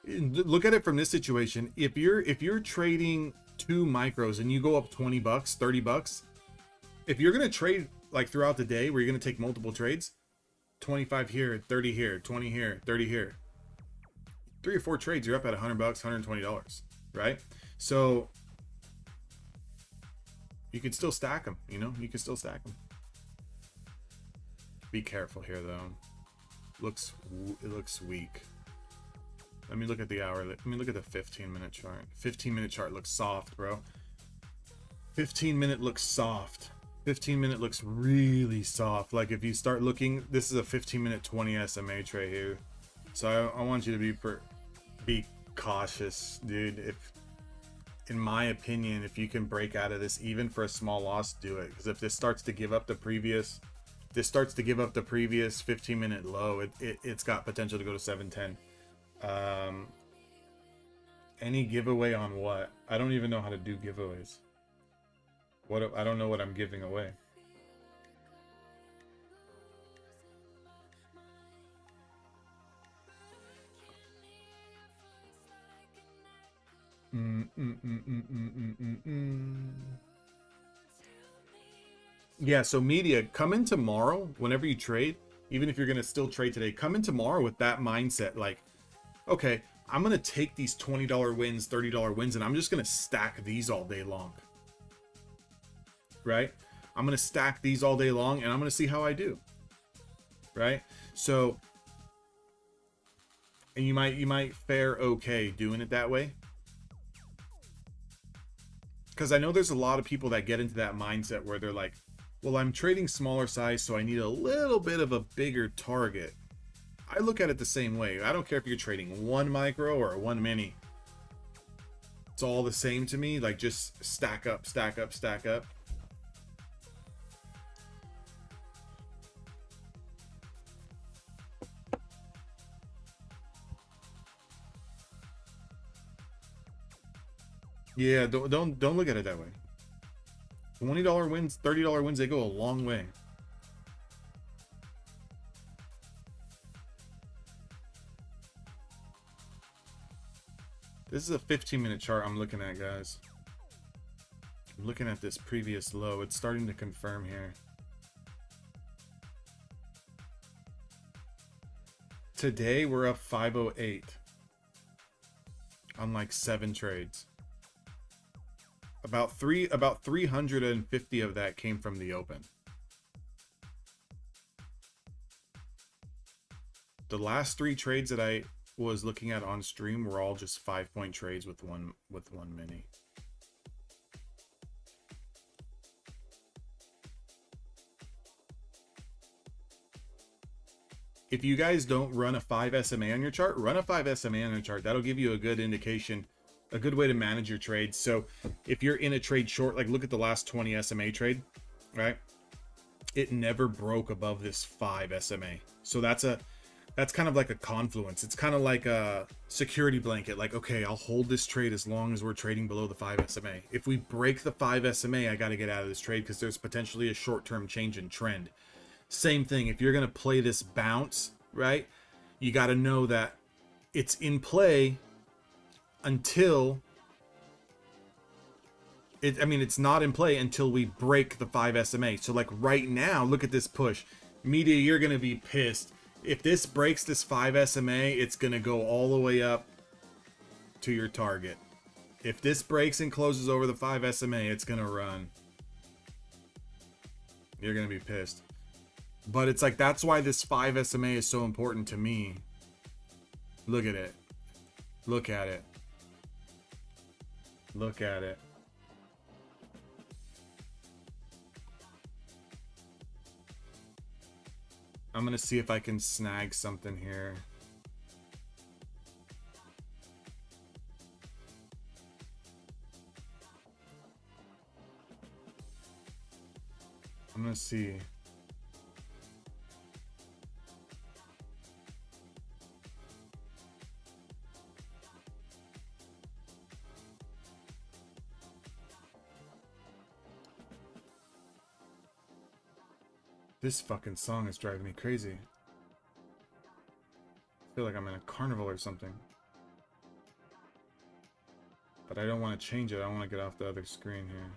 S1: look at it from this situation. If you're trading 2 micros and you go up 20 bucks, 30 bucks, if you're going to trade like throughout the day where you're going to take multiple trades, 25 here, 30 here, 20 here, 30 here, 3 or 4 trades, you're up at 100 bucks, $120, right? So you can still stack them, you know, you can still stack them. Be careful here though. It looks weak. Let me look at the hourly. Let me look at the 15-minute chart. 15-minute chart looks soft, bro. 15-minute looks soft. 15-minute looks really soft. Like, if you start looking, this is a 15-minute 20 SMA trade here. So I want you to be cautious, dude. If, in my opinion, if you can break out of this, even for a small loss, do it. Because if this starts to give up the previous, 15-minute low, it's got potential to go to 710. Any giveaway on what? I don't even know how to do giveaways. I don't know what I'm giving away. Yeah, so media, come in tomorrow whenever you trade, even if you're going to still trade today, come in tomorrow with that mindset, like, okay, I'm going to take these $20 wins, $30 wins, and I'm just going to stack these all day long. Right? I'm going to stack these all day long, and I'm going to see how I do. Right? So, and you might fare okay doing it that way. Because I know there's a lot of people that get into that mindset where they're like, well, I'm trading smaller size, so I need a little bit of a bigger target. I look at it the same way. I don't care if you're trading 1 micro or 1 mini. It's all the same to me. Like, just stack up, stack up, stack up. Yeah, don't look at it that way. $20 wins, $30 wins, they go a long way. This is a 15-minute chart I'm looking at, guys. I'm looking at this previous low. It's starting to confirm here. Today we're up 508 on like 7 trades. About 350 of that came from the open. The last 3 trades that was looking at on stream were all just 5-point trades with one mini. If you guys don't run a 5 SMA on your chart, run a 5 SMA on your chart. That'll give you a good indication, a good way to manage your trades. So if you're in a trade short, like look at the last 20 SMA trade, right? It never broke above this 5 SMA. So that's kind of like a confluence. It's kind of like a security blanket. Like, okay, I'll hold this trade as long as we're trading below the 5 SMA. If we break the 5 SMA, I got to get out of this trade because there's potentially a short-term change in trend. Same thing, if you're going to play this bounce, right, you got to know that it's in play until it's not in play until we break the 5 SMA. So like right now, look at this push. Media, you're going to be pissed. If this breaks this 5 SMA, it's going to go all the way up to your target. If this breaks and closes over the 5 SMA, it's going to run. You're going to be pissed. But it's like, that's why this 5 SMA is so important to me. Look at it. Look at it. Look at it. I'm going to see if I can snag something here. I'm going to see. This fucking song is driving me crazy. I feel like I'm in a carnival or something. But I don't want to change it. I want to get off the other screen here.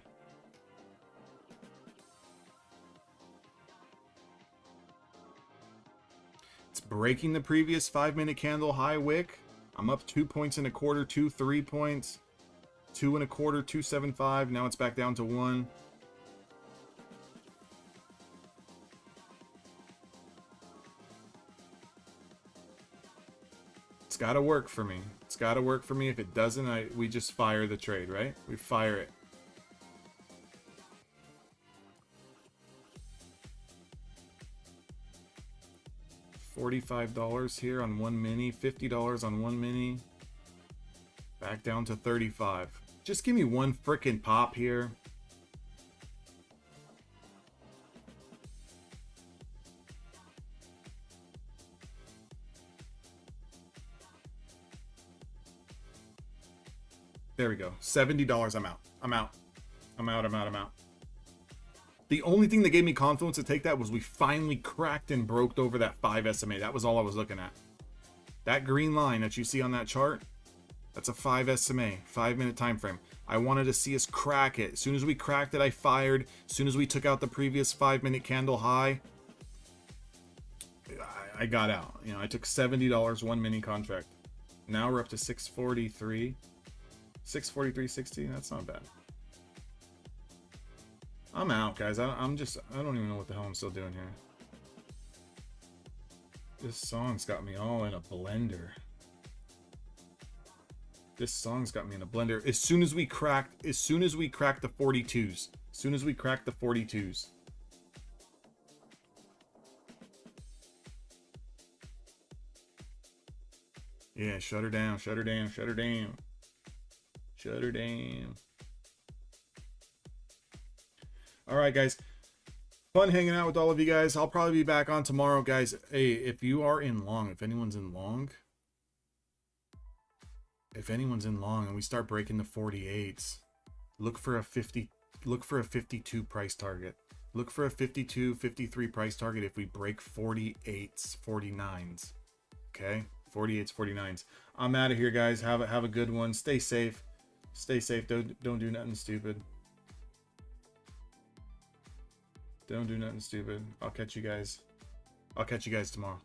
S1: It's breaking the previous 5-minute candle high wick. I'm up 2 points and a quarter, 3 points, 2 and a quarter, 275. Now it's back down to 1. It's got to work for me. It's got to work for me. If it doesn't, we just fire the trade, right? We fire it. $45 here on one mini, $50 on one mini. Back down to 35. Just give me one frickin' pop here. There we go. $70. I'm out. I'm out. I'm out. I'm out. I'm out. The only thing that gave me confidence to take that was we finally cracked and broke over that 5 SMA. That was all I was looking at. That green line that you see on that chart, that's a 5 SMA, 5-minute time frame. I wanted to see us crack it. As soon as we cracked it, I fired. As soon as we took out the previous 5-minute candle high, I got out. You know, I took $70 one mini contract. Now we're up to 643. 643.60. That's not bad. I'm out, guys. I don't even know what the hell I'm still doing here. This song's got me all in a blender. This song's got me in a blender. As soon as we cracked the 42s. As soon as we cracked the 42s. Yeah, shut her down, shut her down, shut her down. Shut her down. All right, guys. Fun hanging out with all of you guys. I'll probably be back on tomorrow, guys. Hey, if you are in long, if anyone's in long and we start breaking the 48s, look for a 52 price target. Look for a 52, 53 price target if we break 48s, 49s. Okay? 48s, 49s. I'm out of here, guys. Have a good one. Stay safe. Stay safe. Don't do nothing stupid. Don't do nothing stupid. I'll catch you guys tomorrow.